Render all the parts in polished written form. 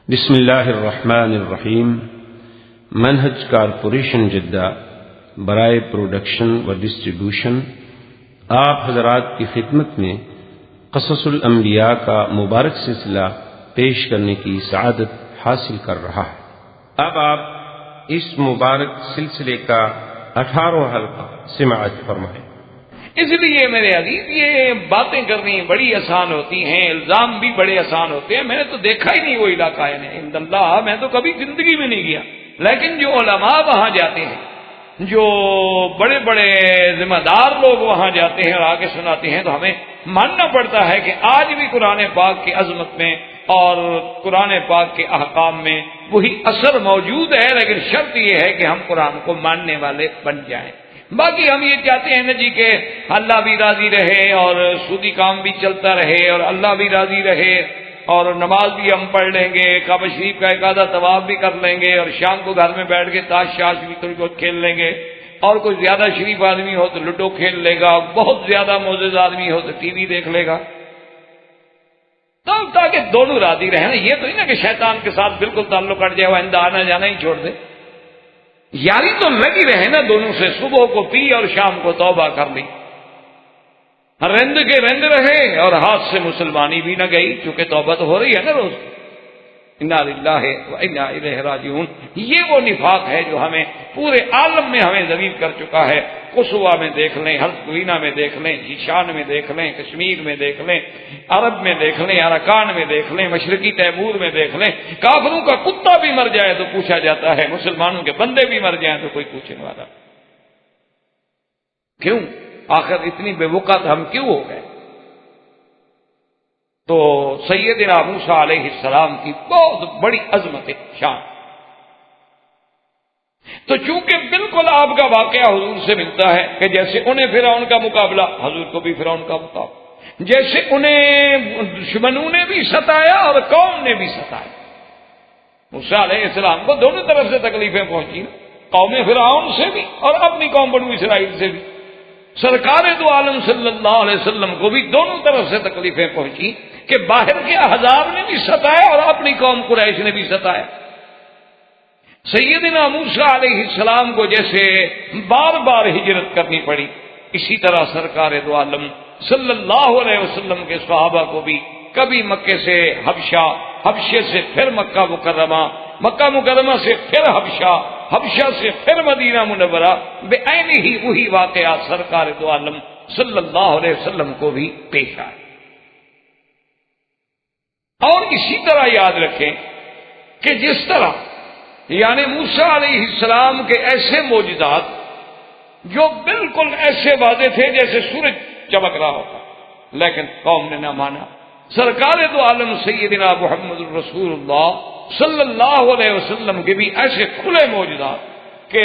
بسم اللہ الرحمن الرحیم۔ منہج کارپوریشن جدہ برائے پروڈکشن و ڈسٹریبیوشن آپ حضرات کی خدمت میں قصص الانبیاء کا مبارک سلسلہ پیش کرنے کی سعادت حاصل کر رہا ہے۔ اب آپ اس مبارک سلسلے کا 18واں حلقہ سماعت فرمائیں۔ اس لیے میرے عزیز یہ باتیں کرنی بڑی آسان ہوتی ہیں، الزام بھی بڑے آسان ہوتے ہیں۔ میں نے تو دیکھا ہی نہیں وہ علاقہ عند اللہ، میں تو کبھی زندگی میں نہیں گیا، لیکن جو علماء وہاں جاتے ہیں، جو بڑے بڑے ذمہ دار لوگ وہاں جاتے ہیں اور آگے سناتے ہیں، تو ہمیں ماننا پڑتا ہے کہ آج بھی قرآن پاک کی عظمت میں اور قرآن پاک کے احکام میں وہی اثر موجود ہے، لیکن شرط یہ ہے کہ ہم قرآن کو ماننے والے بن جائیں۔ باقی ہم یہ چاہتے ہیں نا جی کہ اللہ بھی راضی رہے اور سودی کام بھی چلتا رہے اور اللہ بھی راضی رہے، اور نماز بھی ہم پڑھ لیں گے، کعبہ شریف کا ایک آدھا طواف بھی کر لیں گے، اور شام کو گھر میں بیٹھ کے تاش شاش بھی تھوڑی بہت کھیل لیں گے، اور کوئی زیادہ شریف آدمی ہو تو لوڈو کھیل لے گا، بہت زیادہ معزز آدمی ہو تو ٹی وی دیکھ لے گا، تاکہ دونوں راضی رہیں۔ یہ تو نہیں نا کہ شیطان کے ساتھ بالکل تعلق کٹ جائے، وہ آئندہ آنا جانا ہی چھوڑ دے۔ یاری تو لگی رہے نا دونوں سے، صبح کو پی اور شام کو توبہ کر لی، رند کے رند رہے اور ہاتھ سے مسلمانی بھی نہ گئی، کیونکہ توبہ تو ہو رہی ہے نا روز۔ انا للہ و انا الیہ راجعون۔ یہ وہ نفاق ہے جو ہمیں پورے عالم میں ہمیں ذلیل کر چکا ہے۔ قصوہ میں دیکھ لیں، ہرزگوینہ میں دیکھ لیں، جیشان میں دیکھ لیں، کشمیر میں دیکھ لیں، عرب میں دیکھ لیں، اراکان میں دیکھ لیں، مشرقی تیمور میں دیکھ لیں۔ کافروں کا کتا بھی مر جائے تو پوچھا جاتا ہے، مسلمانوں کے بندے بھی مر جائیں تو کوئی پوچھنے والا۔ کیوں؟ آخر اتنی بے وقت ہم کیوں ہو گئے؟ تو سیدنا موسیٰ علیہ السلام کی بہت بڑی عظمت شان، تو چونکہ بالکل آپ کا واقعہ حضور سے ملتا ہے کہ جیسے انہیں فرعون کا مقابلہ، حضور کو بھی فرعون کا مقابلہ، جیسے انہیں دشمنوں نے بھی ستایا اور قوم نے بھی ستایا۔ موسیٰ علیہ السلام کو دونوں طرف سے تکلیفیں پہنچی، قوم فرعون سے بھی اور اپنی قوم بنو اسرائیل سے بھی۔ سرکار دو عالم صلی اللہ علیہ وسلم کو بھی دونوں طرف سے تکلیفیں پہنچی کہ باہر کے احزاب نے بھی ستایا اور اپنی قوم قریش نے بھی ستایا۔ سیدنا موسیٰ علیہ السلام کو جیسے بار بار ہجرت کرنی پڑی، اسی طرح سرکار دو عالم صلی اللہ علیہ وسلم کے صحابہ کو بھی کبھی مکے سے حبشہ، حبشے سے پھر مکہ مکرمہ، مکہ مکرمہ سے پھر حبشہ، حبشہ سے پھر مدینہ منورہ، بے عین ہی وہی واقعات سرکار دو عالم صلی اللہ علیہ وسلم کو بھی پیش آئے۔ اور اسی طرح یاد رکھیں کہ جس طرح یعنی موسیٰ علیہ السلام کے ایسے معجزات جو بالکل ایسے واضح تھے جیسے سورج چمک رہا ہوتا، لیکن قوم نے نہ مانا۔ سرکار دو عالم سیدنا محمد رسول اللہ صلی اللہ علیہ وسلم کے بھی ایسے کھلے معجزات کہ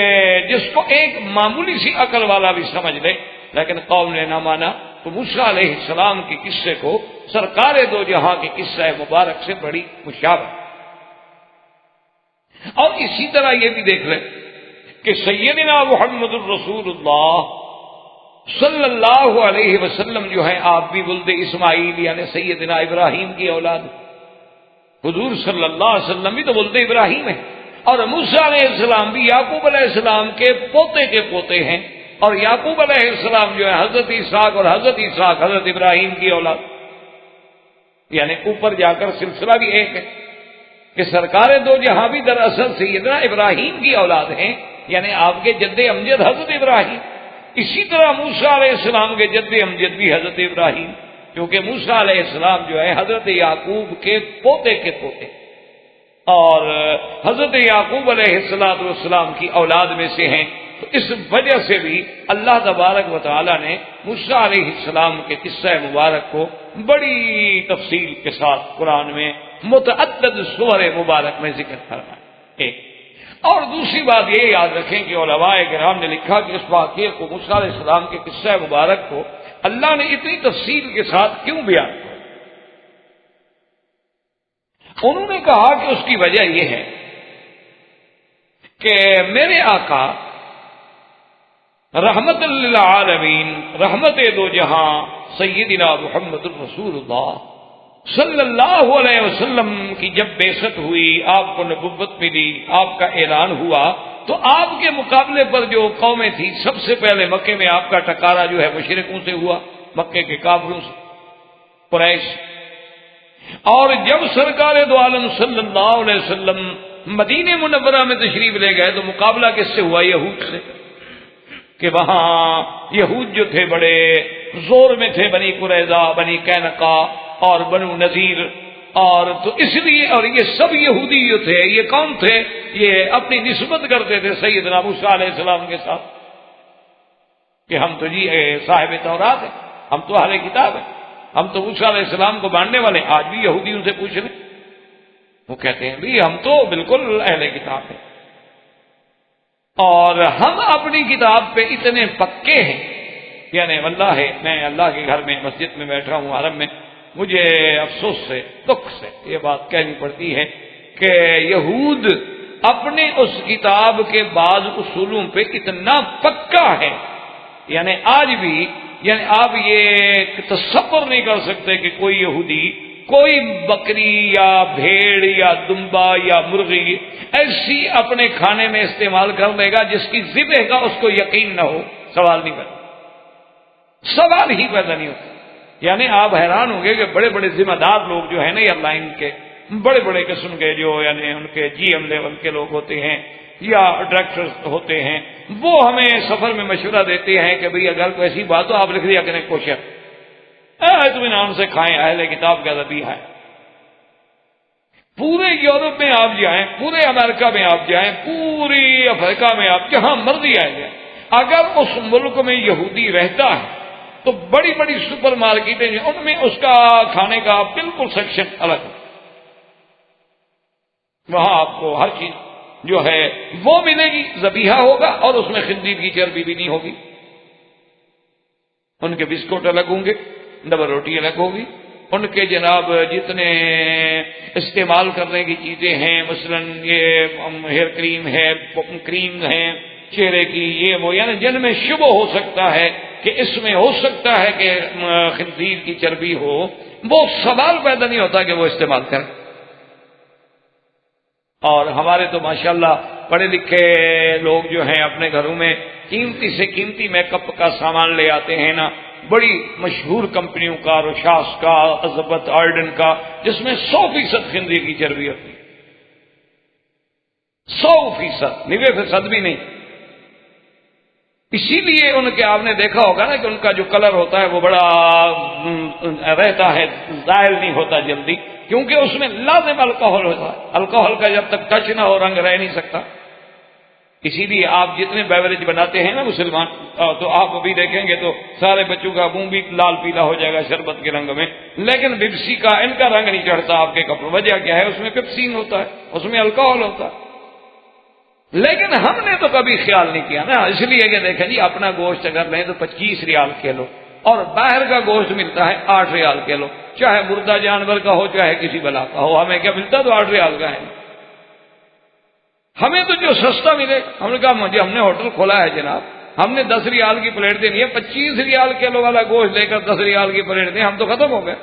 جس کو ایک معمولی سی عقل والا بھی سمجھ لے، لیکن قوم نے نہ مانا۔ تو موسیٰ علیہ السلام کے قصے کو سرکار دو جہاں کے قصہ مبارک سے بڑی مشابہ۔ اور اسی طرح یہ بھی دیکھ لیں کہ سیدنا محمد الرسول اللہ صلی اللہ علیہ وسلم جو ہے آپ بھی ولد اسماعیل یعنی سیدنا ابراہیم کی اولاد، حضور صلی اللہ علیہ وسلم بھی تو ولد ابراہیم ہے، اور موسیٰ علیہ السلام بھی یعقوب علیہ السلام کے پوتے کے پوتے ہیں، اور یعقوب علیہ السلام جو ہے حضرت اسحاق، اور حضرت اسحاق حضرت ابراہیم کی اولاد، یعنی اوپر جا کر سلسلہ بھی ایک ہے کہ سرکار دو جہاں بھی دراصل سیدنا ابراہیم کی اولاد ہیں، یعنی آپ کے جد امجد حضرت ابراہیم۔ اسی طرح موسیٰ علیہ السلام کے جد امجد بھی حضرت ابراہیم، کیونکہ موسیٰ علیہ السلام جو ہے حضرت یعقوب کے پوتے کے پوتے، اور حضرت یعقوب علیہ السلام کی اولاد میں سے ہیں۔ تو اس وجہ سے بھی اللہ تبارک و تعالی نے موسیٰ علیہ السلام کے قصہ مبارک کو بڑی تفصیل کے ساتھ قرآن میں متعدد سور مبارک میں ذکر فرمایا۔ ایک اور دوسری بات یہ یاد رکھیں کہ علماء کرام نے لکھا کہ اس واقعے کو، موسیٰ علیہ السلام کے قصہ مبارک کو اللہ نے اتنی تفصیل کے ساتھ کیوں بیان کیا؟ انہوں نے کہا کہ اس کی وجہ یہ ہے کہ میرے آقا رحمت للعالمین، رحمت دو جہاں سیدنا محمد الرسول اللہ صلی اللہ علیہ وسلم کی جب بعثت ہوئی، آپ کو نبوت ملی، آپ کا اعلان ہوا، تو آپ کے مقابلے پر جو قومیں تھیں، سب سے پہلے مکے میں آپ کا ٹکارا جو ہے مشرکوں سے ہوا، مکے کے کافروں سے، قریش۔ اور جب سرکار دو عالم صلی اللہ علیہ وسلم مدینہ منورہ میں تشریف لے گئے تو مقابلہ کس سے ہوا؟ یہود سے، کہ وہاں یہود جو تھے بڑے زور میں تھے، بنی قریظہ، بنی قینقاع اور بنو نذیر، اور تو اس لیے، اور یہ سب یہودی جو تھے، یہ کون تھے؟ یہ اپنی نسبت کرتے تھے سیدنا موسیٰ علیہ السلام کے ساتھ کہ ہم تو جی صاحب تورات ہیں، ہم تو اہل کتاب ہیں، ہم تو موسیٰ علیہ السلام کو ماننے والے ہیں۔ آج بھی یہودی ان سے پوچھ لیں، وہ کہتے ہیں بھی ہم تو بالکل اہل کتاب ہیں، اور ہم اپنی کتاب پہ اتنے پکے ہیں، یعنی واللہ ہے، میں اللہ کے گھر میں مسجد میں بیٹھا ہوں حرم میں، مجھے افسوس سے، دکھ سے یہ بات کہنی پڑتی ہے کہ یہود اپنے اس کتاب کے بعض اصولوں پہ اتنا پکا ہے، یعنی آج بھی، یعنی آپ یہ تصور نہیں کر سکتے کہ کوئی یہودی کوئی بکری یا بھیڑ یا دمبا یا مرغی ایسی اپنے کھانے میں استعمال کر لے گا جس کی ذبح کا اس کو یقین نہ ہو، سوال نہیں پیدا، سوال ہی پیدا نہیں ہوتا۔ یعنی آپ حیران ہوں گے کہ بڑے بڑے ذمہ دار لوگ جو ہیں نا، یا لائن کے بڑے بڑے قسم کے جو یعنی ان کے جی ایم لیول کے لوگ ہوتے ہیں یا ڈائریکٹر ہوتے ہیں، وہ ہمیں سفر میں مشورہ دیتے ہیں کہ بھئی اگر کوئی ایسی بات ہو آپ لکھ دیا کریں کوشر، اطمینان سے کھائیں، اہل کتاب کا ذبیحہ ہے۔ پورے یورپ میں آپ جائیں، پورے امریکہ میں آپ جائیں، پوری افریقہ میں آپ جہاں مرضی آئے جائیں، اگر اس ملک میں یہودی رہتا ہے تو بڑی بڑی سپر مارکیٹیں ہیں، ان میں اس کا کھانے کا بالکل سیکشن الگ ہے، وہاں آپ کو ہر چیز جو ہے وہ ملے گی، ذبیحہ ہوگا، اور اس میں خنزیر کی چربی بھی نہیں ہوگی۔ ان کے بسکٹ الگ ہوں گے، ڈبل روٹی الگ ہوگی، ان کے جناب جتنے استعمال کرنے کی چیزیں ہیں، مثلا یہ ہیئر کریم ہے، کریم ہے چہرے کی، یہ وہ، یعنی جن میں شبہ ہو سکتا ہے کہ اس میں ہو سکتا ہے کہ خنزیر کی چربی ہو، وہ سوال پیدا نہیں ہوتا کہ وہ استعمال کریں۔ اور ہمارے تو ماشاءاللہ پڑھے لکھے لوگ جو ہیں اپنے گھروں میں قیمتی سے قیمتی میک اپ کا سامان لے آتے ہیں نا، بڑی مشہور کمپنیوں کا، روشاس کا، اذبت آرڈن کا، جس میں 100% خنزیر کی چربی ہوتی ہے، 100%، 90% بھی نہیں۔ اسی لیے ان کے آپ نے دیکھا ہوگا نا کہ ان کا جو کلر ہوتا ہے وہ بڑا رہتا ہے، ظاہر نہیں ہوتا جلدی، کیونکہ اس میں لازم الکحل ہوتا ہے، الکحل کا جب تک ٹچ نہ ہو رنگ رہ نہیں سکتا۔ اسی لیے آپ جتنے بیوریج بناتے ہیں نا مسلمان، تو آپ ابھی دیکھیں گے تو سارے بچوں کا منہ بھی لال پیلا ہو جائے گا شربت کے رنگ میں، لیکن پیپسی کا ان کا رنگ نہیں چڑھتا آپ کے کپڑوں۔ وجہ کیا ہے؟ اس میں پیپسین ہوتا ہے، اس میں الکحل ہوتا ہے۔ لیکن ہم نے تو کبھی خیال نہیں کیا نا، اس لیے کہ دیکھیں جی اپنا گوشت اگر لیں تو 25 ریال کلو، اور باہر کا گوشت ملتا ہے 8 ریال کلو، چاہے مردہ جانور کا ہو چاہے کسی بلا کا ہو، ہمیں کیا ملتا تو 8 ریال کا ہے۔ ہمیں تو جو سستا ملے، ہم نے کہا مجھے، ہم نے ہوٹل کھولا ہے جناب، ہم نے 10 ریال کی پلیٹ دینی ہے، 25 ریال کلو والا گوشت لے کر 10 ریال کی پلیٹ دیں، ہم تو ختم ہو گئے،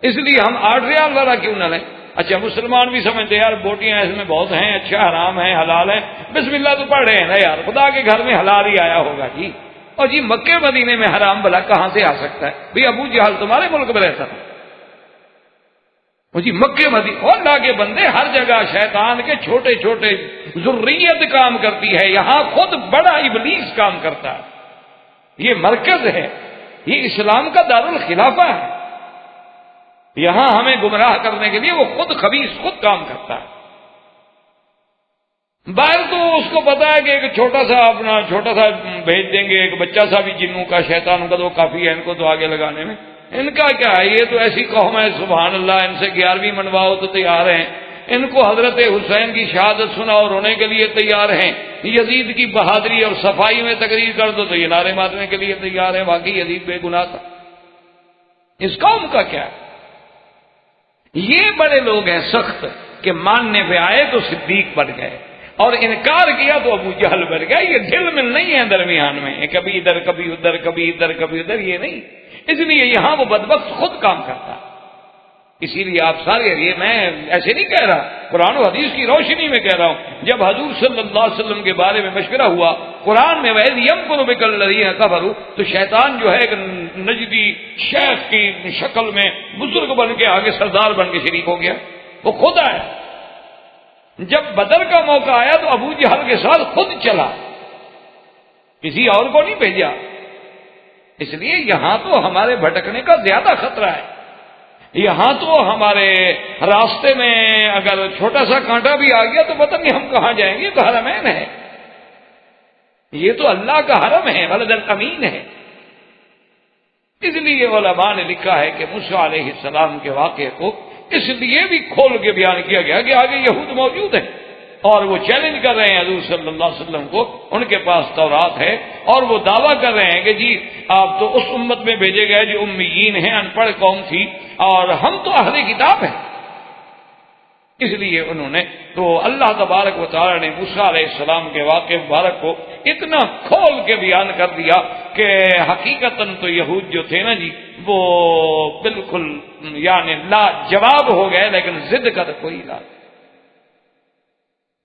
اس لیے ہم 8 ریال والا کیوں نہ لیں۔ اچھا مسلمان بھی سمجھتے یار بوٹیاں اس میں بہت ہیں، اچھا حرام ہے حلال ہے، بسم اللہ تو پڑھ رہے ہیں نا یار، خدا کے گھر میں حلال ہی آیا ہوگا جی، اور جی مکے مدینے میں حرام بھلا کہاں سے آ سکتا ہے؟ بھئی ابو جہل تمہارے ملک میں رہتا تھا، وہ جی مکے مدینے، اور اللہ کے بندے ہر جگہ شیطان کے چھوٹے چھوٹے ذریت کام کرتی ہے، یہاں خود بڑا ابلیس کام کرتا ہے، یہ مرکز ہے، یہ اسلام کا دارالخلافہ ہے، یہاں ہمیں گمراہ کرنے کے لیے وہ خود خبیث خود کام کرتا ہے۔ باہر تو اس کو پتا ہے کہ ایک چھوٹا سا بھیج دیں گے، ایک بچہ سا بھی جنوں کا شیطانوں کا تو کافی ہے ان کو تو آگے لگانے میں، ان کا کیا ہے، یہ تو ایسی قوم ہے سبحان اللہ، ان سے 11ویں منواؤ تو تیار ہیں، ان کو حضرت حسین کی شہادت سناؤ رونے کے لیے تیار ہیں، یزید کی بہادری اور صفائی میں تقریر کر دو تو یہ نعرے مارنے کے لیے تیار ہیں، باقی یزید بے گناہ تھا۔ اس قوم کا کیا ہے؟ یہ بڑے لوگ ہیں سخت کہ ماننے پہ آئے تو صدیق بن گئے، اور انکار کیا تو ابو جہل بن گیا۔ یہ دل میں نہیں ہے، درمیان میں کبھی ادھر کبھی ادھر، کبھی ادھر کبھی ادھر، یہ نہیں، اس لیے یہاں وہ بدبخت خود کام کرتا ہے۔ اسی لیے آپ سارے، یہ میں ایسے نہیں کہہ رہا، قرآن و حدیث کی روشنی میں کہہ رہا ہوں، جب حضور صلی اللہ علیہ وسلم کے بارے میں مشورہ ہوا قرآن میں وَإِذْ يَمْكُرُ بِكَ الَّذِينَ كَفَرُوا، تو شیطان جو ہے ایک نجدی شیخ کی شکل میں بزرگ بن کے آگے سردار بن کے شریک ہو گیا، وہ خود آیا۔ جب بدر کا موقع آیا تو ابو جہل کے ساتھ خود چلا، کسی اور کو نہیں بھیجا۔ اس لیے یہاں تو ہمارے بھٹکنے کا زیادہ خطرہ ہے، یہاں تو ہمارے راستے میں اگر چھوٹا سا کانٹا بھی آ گیا تو پتہ نہیں ہم کہاں جائیں گے، تو حرمین ہے، یہ تو اللہ کا حرم ہے، بلد الامین ہے۔ اس لیے علماء نے لکھا ہے کہ موسیٰ علیہ السلام کے واقعے کو اس لیے بھی کھول کے بیان کیا گیا کہ آگے یہود موجود ہیں اور وہ چیلنج کر رہے ہیں حضور صلی اللہ علیہ وسلم کو، ان کے پاس تورات ہے اور وہ دعویٰ کر رہے ہیں کہ جی آپ تو اس امت میں بھیجے گئے جو امیین ہیں، ان پڑھ قوم تھی، اور ہم تو اہل کتاب ہیں۔ اس لیے انہوں نے تو اللہ تبارک و تعالی نے موسیٰ علیہ السلام کے واقعے مبارک کو اتنا کھول کے بیان کر دیا کہ حقیقتاً تو یہود جو تھے نا جی وہ بالکل یعنی لا جواب ہو گئے، لیکن ضد کا تو کوئی علاج۔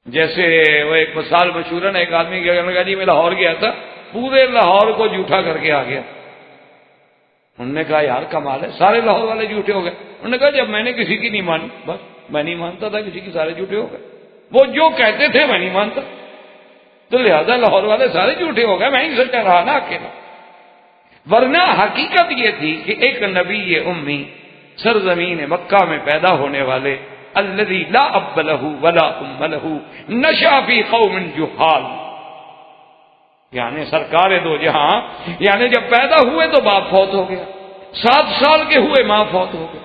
جیسے وہ ایک مثال مشہور ہے، ایک آدمی کہا جی میں لاہور گیا تھا، پورے لاہور کو جھوٹا کر کے آ گیا۔ انہوں نے کہا یار کمال ہے، سارے لاہور والے جھوٹے ہو گئے۔ انہوں نے کہا جب میں نے کسی کی نہیں مانی، بس میں نہیں مانتا تھا کسی کی، سارے جھوٹے ہو گئے، وہ جو کہتے تھے میں نہیں مانتا، تو لہذا لاہور والے سارے جھوٹے ہو گئے، میں ہی سچا رہا نا اکیلا۔ ورنہ حقیقت یہ تھی کہ ایک نبی امی سرزمین مکہ میں پیدا ہونے والے، الذی لا اب لہ ولا ام لہ نشأ فی قوم جہال، یعنی سرکار دو جہاں، یعنی جب پیدا ہوئے تو باپ فوت ہو گیا، 7 سال کے ہوئے ماں فوت ہو گئی،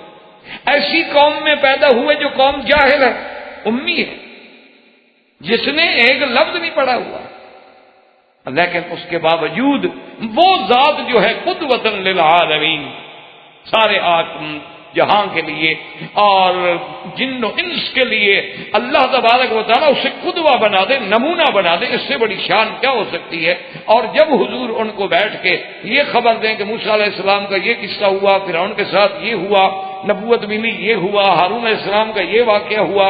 ایسی قوم میں پیدا ہوئے جو قوم جاہل ہے، امی ہے، جس نے ایک لفظ نہیں پڑھا ہوا، لیکن اس کے باوجود وہ ذات جو ہے قدوۃ للعالمین، سارے جہاں کے لیے اور جن و انس کے لیے اللہ تبارک و تعالیٰ اسے قدوہ بنا دے، نمونہ بنا دے، اس سے بڑی شان کیا ہو سکتی ہے۔ اور جب حضور ان کو بیٹھ کے یہ خبر دیں کہ موسیٰ علیہ السلام کا یہ قصہ ہوا، فرعون کے ساتھ یہ ہوا، نبوت ملی یہ ہوا، ہارون علیہ السلام کا یہ واقعہ ہوا،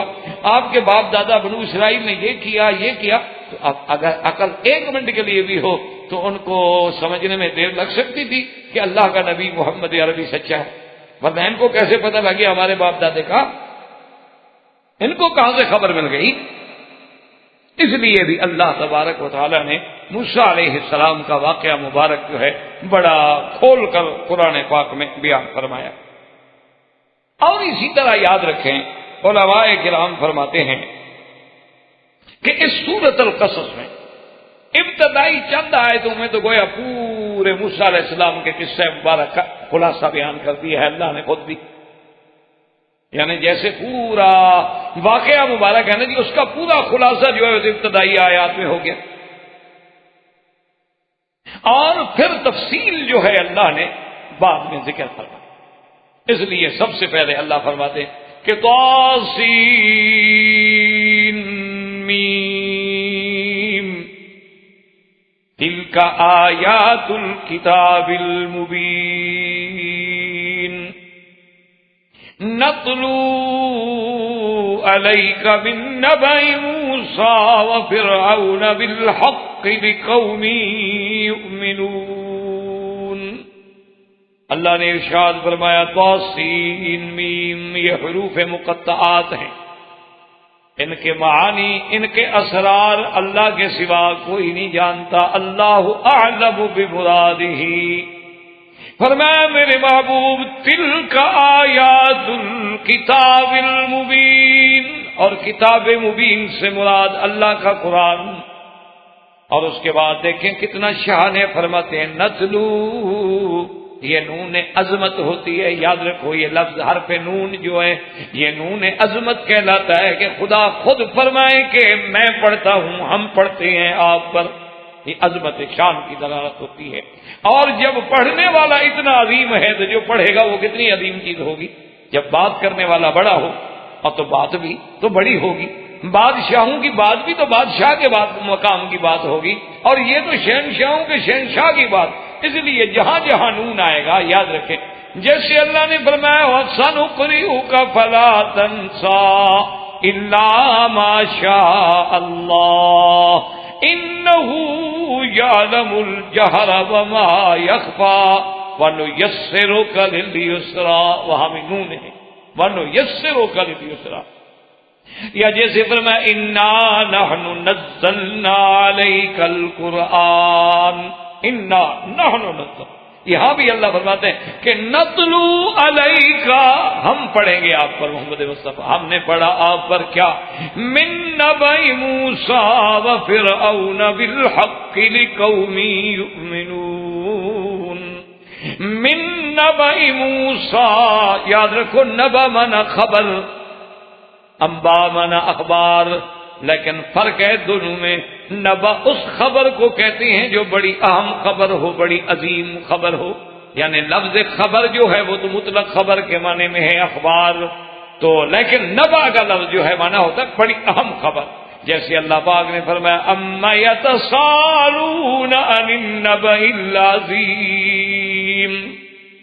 آپ کے باپ دادا بنو اسرائیل نے یہ کیا، تو اب اگر عقل 1 منٹ کے لیے بھی ہو تو ان کو سمجھنے میں دیر لگ سکتی تھی کہ اللہ کا نبی محمد عربی سچا ہے، ورنہ ان کو کیسے پتہ لگے ہمارے باپ دادے کا، ان کو کہاں سے خبر مل گئی؟ اس لیے بھی اللہ تبارک و تعالی نے موسیٰ علیہ السلام کا واقعہ مبارک جو ہے بڑا کھول کر قرآن پاک میں بیان فرمایا۔ اور اسی طرح یاد رکھیں، علماء کرام فرماتے ہیں کہ اس سورۃ القصص میں ابتدائی چند آیتوں میں تو گویا پورے موسیٰ علیہ السلام کے قصہ مبارک کا خلاصہ بیان کر دیا ہے اللہ نے خود بھی، یعنی جیسے پورا واقعہ مبارک ہے نا جی، اس کا پورا خلاصہ جو ہے ابتدائی آیات میں ہو گیا، اور پھر تفصیل جو ہے اللہ نے بعد میں ذکر فرمایا۔ اس لیے سب سے پہلے اللہ فرماتے ہیں کہ طاسین میم تلک آیات الکتاب المبین نتلو علیک من نبأ موسیٰ وفرعون بالحق لقوم یؤمنون۔ اللہ نے ارشاد فرمایا طاسین میم، یہ حروف مقطعات ہیں، ان کے معانی، ان کے اسرار اللہ کے سوا کوئی نہیں جانتا، اللہ اعلم بمرادہ۔ فرمایا میرے محبوب تلک آیات الکتاب المبین، اور کتاب مبین سے مراد اللہ کا قرآن۔ اور اس کے بعد دیکھیں کتنا شان ہے، فرماتے ہیں نتلو، یہ نون عظمت ہوتی ہے، یاد رکھو یہ لفظ حرف نون جو ہے یہ نون عظمت کہلاتا ہے کہ خدا خود فرمائے کہ میں پڑھتا ہوں، ہم پڑھتے ہیں آپ پر، یہ عظمت شان کی دلالت ہوتی ہے۔ اور جب پڑھنے والا اتنا عظیم ہے تو جو پڑھے گا وہ کتنی عظیم چیز ہوگی۔ جب بات کرنے والا بڑا ہو اور تو بات بھی تو بڑی ہوگی، بادشاہوں کی بات بھی تو بادشاہ کے بات مقام کی بات ہوگی، اور یہ تو شہنشاہوں کے شہنشاہ کی بات۔ اس لیے جہاں جہاں نون آئے گا یاد رکھیں جیسے اللہ نے فرمایا وَسَنُقْرِئُكَ فَلَا تَنْسَىٰ إِلَّا مَا شَاءَ اللَّهُ إِنَّهُ يَعْلَمُ الْجَهْرَ وَمَا يَخْفَىٰ وَنُيَسِّرُكَ لِلْيُسْرَىٰ وہاں بھی نون ہے وَنُيَسِّرُكَ لِلْيُسْرَىٰ یا جیسے فرمایا اِنَّا نَحْنُ نَزَّلْنَا عَلَيْكَ الْقُرْآنَ اِنَّا نَحْنُ نَزَّلْنَا یہاں بھی اللہ فرماتے ہیں کہ نتلو علیکا ہم پڑھیں گے آپ پر محمد مصطفیٰ ہم نے پڑھا آپ پر کیا من نبأ موسیٰ وفرعون بالحق لقوم یؤمنون من نبأ موسیٰ یاد رکھو نبأ مانا خبر انباء مانا اخبار لیکن فرق ہے دونوں میں نبا اس خبر کو کہتے ہیں جو بڑی اہم خبر ہو بڑی عظیم خبر ہو یعنی لفظ خبر جو ہے وہ تو مطلق خبر کے معنی میں ہے اخبار تو لیکن نبا کا لفظ جو ہے معنی ہوتا ہے بڑی اہم خبر جیسے اللہ پاک نے فرمایا اما یتسالون عن النبأ العظیم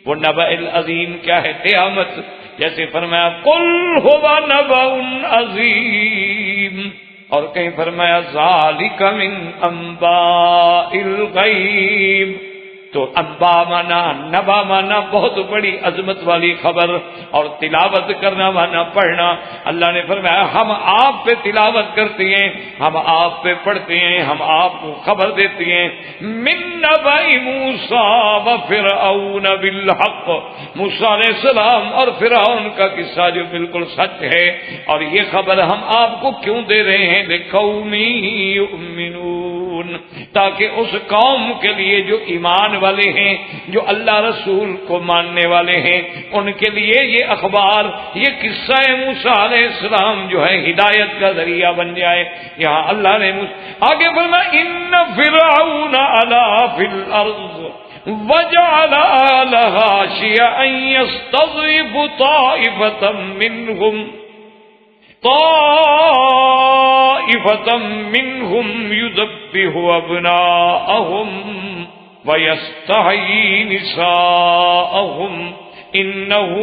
وہ نبأ العظیم کیا ہے قیامت جیسے فرمایا قل هو نبأ عظیم اور کہیں فرمایا ذالک من انباء الغیب تو انباء مانا نبا مانا بہت بڑی عظمت والی خبر اور تلاوت کرنا مانا پڑھنا اللہ نے فرمایا ہم آپ پہ تلاوت کرتے ہیں ہم آپ پہ پڑھتے ہیں ہم آپ کو خبر دیتے ہیں من نبأ موسیٰ وفرعون بالحق موسیٰ علیہ السلام اور فرعون کا قصہ جو بالکل سچ ہے اور یہ خبر ہم آپ کو کیوں دے رہے ہیں لقوم یؤمنون تاکہ اس قوم کے لیے جو ایمان والے ہیں جو اللہ رسول کو ماننے والے ہیں ان کے لیے یہ اخبار یہ قصہ موسیٰ علیہ السلام جو ہے ہدایت کا ذریعہ بن جائے یہاں اللہ نے آگے فرمایا ان فرعون علا فی الارض وجعل اہلہا شیعا یستضعف طائفة منہم یذبح ابناءہم وَيَسْتَحْيِي نِسَاءَهُمْ إِنَّهُ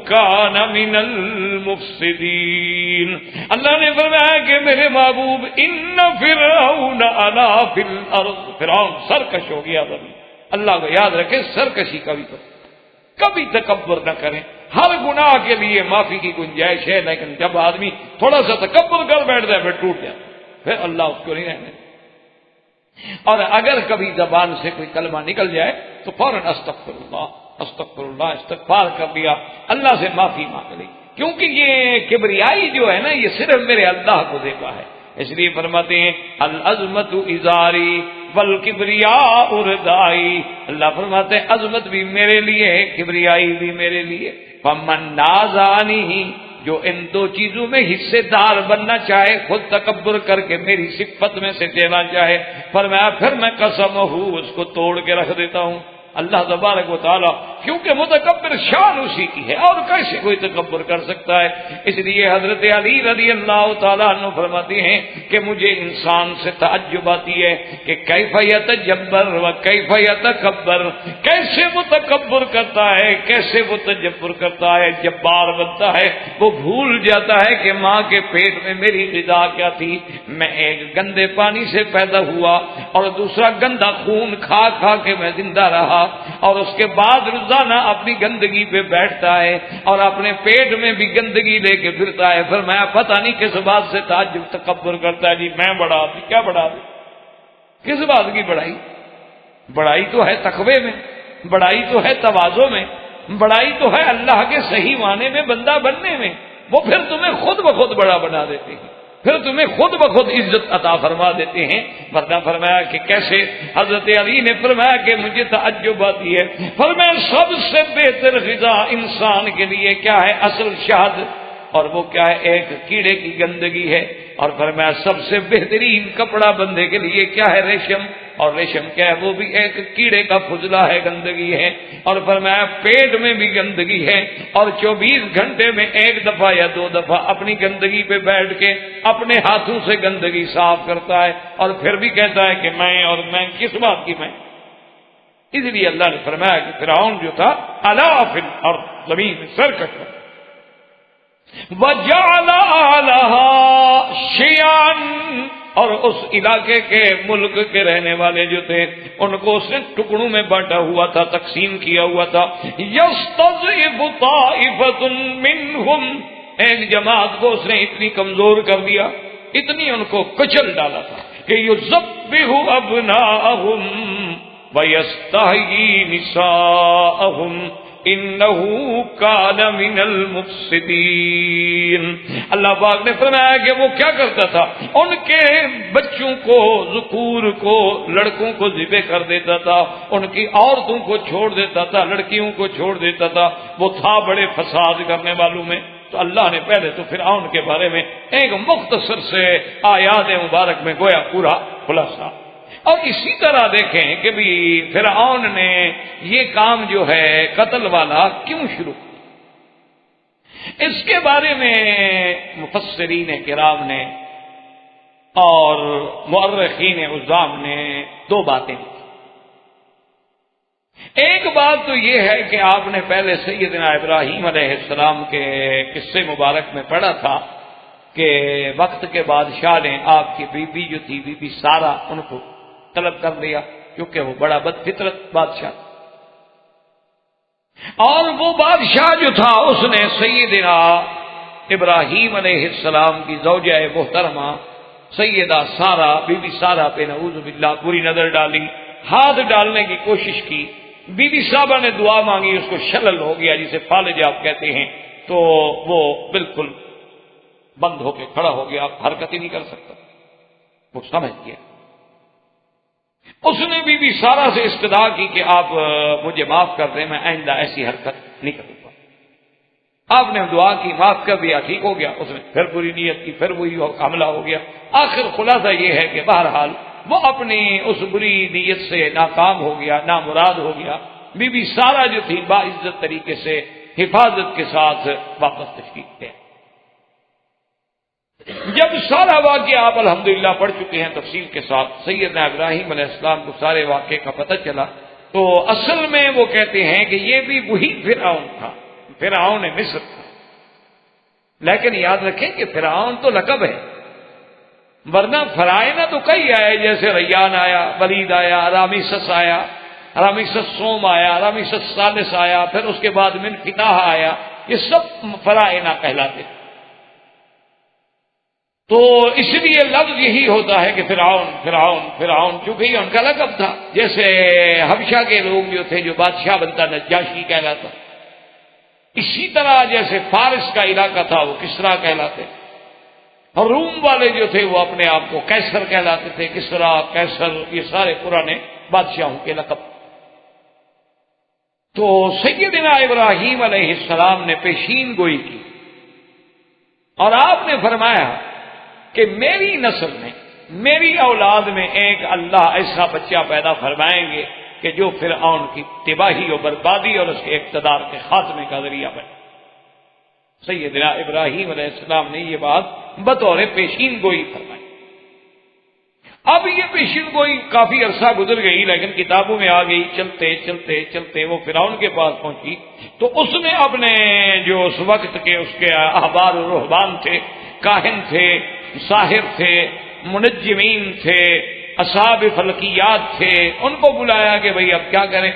كَانَ مِنَ الْمُفْسِدِينَ اللہ نے فرمایا کہ میرے محبوب ان فرعون علا فی الارض فرعون سرکش ہو گیا اللہ کو یاد رکھے سرکشی کبھی تکبر نہ کریں ہر گناہ کے لیے معافی کی گنجائش ہے لیکن جب آدمی تھوڑا سا تکبر کر بیٹھ جائے پھر ٹوٹ جائے پھر اللہ اس کو نہیں رہنے اور اگر کبھی زبان سے کوئی کلمہ نکل جائے تو فوراً استغفر اللہ استغفار کر دیا اللہ سے معافی مانگ لی کیونکہ یہ کبریائی جو ہے نا یہ صرف میرے اللہ کو دیتا ہے اس لیے فرماتے ہیں العظمت ازاری والکبریاء ردائی اللہ فرماتے ہیں عظمت بھی میرے لیے ہے کبریائی بھی میرے لیے فمن نازانی جو ان دو چیزوں میں حصے دار بننا چاہے خود تکبر کر کے میری صفت میں سے دینا چاہے فرمایا پھر میں قسم ہوں اس کو توڑ کے رکھ دیتا ہوں اللہ تبارک و تعالی کیونکہ متکبر شان اسی کی ہے اور کیسے کوئی تکبر کر سکتا ہے اس لیے حضرت علی رضی اللہ تعالیٰ عنہ فرماتے ہیں کہ مجھے انسان سے تعجب آتی ہے کہ کیف یتجبر و کیف یتکبر کیسے وہ تکبر کرتا ہے کیسے وہ تجبر کرتا ہے جبار بنتا ہے وہ بھول جاتا ہے کہ ماں کے پیٹ میں میری غذا کیا تھی میں ایک گندے پانی سے پیدا ہوا اور دوسرا گندا خون کھا کھا کے میں زندہ رہا اور اس کے بعد روزانہ اپنی گندگی پہ بیٹھتا ہے اور اپنے پیٹ میں بھی گندگی لے کے پھرتا ہے پھر میں پتہ نہیں کس بات سے تعجب تکبر کرتا ہے جی میں بڑا آدمی کیا بڑا آدمی کس بات کی بڑائی بڑائی تو ہے تقوی میں بڑائی تو ہے تواضع میں بڑائی تو ہے اللہ کے صحیح معنی میں بندہ بننے میں وہ پھر تمہیں خود بخود بڑا بنا دیتے ہیں پھر تمہیں خود بخود عزت عطا فرما دیتے ہیں ورنہ فرمایا کہ کیسے حضرت علی نے فرمایا کہ مجھے تعجب آتی ہے فرمایا سب سے بہتر غذا انسان کے لیے کیا ہے اصل شہد اور وہ کیا ہے ایک کیڑے کی گندگی ہے اور فرمایا سب سے بہترین کپڑا بندے کے لیے کیا ہے ریشم اور ریشم کیا ہے وہ بھی ایک کیڑے کا فضلہ ہے گندگی ہے اور فرمایا پیٹ میں بھی گندگی ہے اور 24 گھنٹے میں ایک دفعہ یا 2 دفعہ اپنی گندگی پہ بیٹھ کے اپنے ہاتھوں سے گندگی صاف کرتا ہے اور پھر بھی کہتا ہے کہ میں اور میں کس بات کی میں اس لیے اللہ نے فرمایا کہ فرعون جو تھا علا فی الارض، زمین میں سرکش ہو، وَجَعَلَ أَهْلَهَا شِيَعًا، اور اس علاقے کے ملک کے رہنے والے جو تھے ان کو اس نے ٹکڑوں میں بانٹا ہوا تھا، تقسیم کیا ہوا تھا. يَسْتَضْعِفُ طَائِفَةٌ مِّنْهُمْ، ایک جماعت کو اس نے اتنی کمزور کر دیا، اتنی ان کو کچل ڈالا تھا کہ يُذَبِّحُ أَبْنَاءَهُمْ وَيَسْتَحْيِي نِسَاءَهُمْ انہو کان من المفسدین. اللہ پاک نے فرمایا کہ وہ کیا کرتا تھا، ان کے بچوں کو، ذکور کو، لڑکوں کو ذبح کر دیتا تھا، ان کی عورتوں کو چھوڑ دیتا تھا، لڑکیوں کو چھوڑ دیتا تھا. وہ تھا بڑے فساد کرنے والوں میں. تو اللہ نے پہلے تو فرعون کے بارے میں ایک مختصر سے آیات مبارک میں گویا پورا خلاصہ. اور اسی طرح دیکھیں کہ بھی فرعون نے یہ کام جو ہے قتل والا کیوں شروع کیا، اس کے بارے میں مفسرین کرام نے اور مؤرخین عظام نے دو باتیں کی. ایک بات تو یہ ہے کہ آپ نے پہلے سیدنا ابراہیم علیہ السلام کے قصے مبارک میں پڑھا تھا کہ وقت کے بادشاہ نے آپ کی بیوی جو تھی، بی بی سارہ، ان کو طلب کر لیا کیونکہ وہ بڑا بد فطرت بادشاہ. اور وہ بادشاہ جو تھا اس نے سیدنا ابراہیم علیہ السلام کی زوجہ محترمہ سیدہ سارہ، بی بی سارہ پہ نعوذ باللہ بری نظر ڈالی، ہاتھ ڈالنے کی کوشش کی. بی بی صاحبہ نے دعا مانگی، اس کو شلل ہو گیا جسے فالج آپ کہتے ہیں، تو وہ بالکل بند ہو کے کھڑا ہو گیا، حرکت ہی نہیں کر سکتا. وہ سمجھ گیا. اس نے بی بی سارہ سے استدعا کی کہ آپ مجھے معاف کر دیں، میں آئندہ ایسی حرکت نہیں کروں گا. آپ نے دعا کی، معاف کر دیا، ٹھیک ہو گیا. اس نے پھر بری نیت کی، پھر وہی حملہ ہو گیا. آخر خلاصہ یہ ہے کہ بہرحال وہ اپنی اس بری نیت سے ناکام ہو گیا، نامراد ہو گیا. بی بی سارہ جو تھی باعزت طریقے سے حفاظت کے ساتھ واپس تشریف لے. جب سارا واقعہ آپ الحمدللہ پڑھ چکے ہیں تفصیل کے ساتھ، سیدنا ابراہیم علیہ السلام کو سارے واقعے کا پتہ چلا، تو اصل میں وہ کہتے ہیں کہ یہ بھی وہی فرعون تھا، فرعون مصر تھا. لیکن یاد رکھیں کہ فرعون تو لقب ہے، ورنہ فرائنہ تو کئی آئے، جیسے ریان آیا، ولید آیا، رامسس آیا، رامسس سوم آیا، رامسس ثالث آیا، پھر اس کے بعد من فتح آیا. یہ سب فرائنہ کہلاتے. تو اس لیے لفظ یہی ہوتا ہے کہ فرعون فرعون فرعون، چونکہ یہ ان کا لقب تھا. جیسے حبشہ کے لوگ جو تھے، جو بادشاہ بنتا نجاشی کہلاتا. اسی طرح جیسے فارس کا علاقہ تھا وہ کسرا کہلاتے، اور روم والے جو تھے وہ اپنے آپ کو کیسر کہلاتے تھے. کسرا، کیسر، یہ سارے پرانے بادشاہوں کے لقب. تو سیدنا ابراہیم علیہ السلام نے پیشین گوئی کی اور آپ نے فرمایا کہ میری نسل میں، میری اولاد میں ایک اللہ ایسا بچہ پیدا فرمائیں گے کہ جو فرعون کی تباہی و بربادی اور اس کے اقتدار کے خاتمے کا ذریعہ بنے. سیدنا ابراہیم علیہ السلام نے یہ بات بطور پیشین گوئی فرمائی. اب یہ پیشین گوئی کافی عرصہ گزر گئی، لیکن کتابوں میں آ گئی. چلتے چلتے چلتے وہ فرعون کے پاس پہنچی تو اس نے اپنے جو اس وقت کے اس کے احبار و رہبان تھے، کاہن تھے، ساحر تھے، منجمین تھے، اصحاب فلکیات تھے، ان کو بلایا کہ بھئی اب کیا کریں.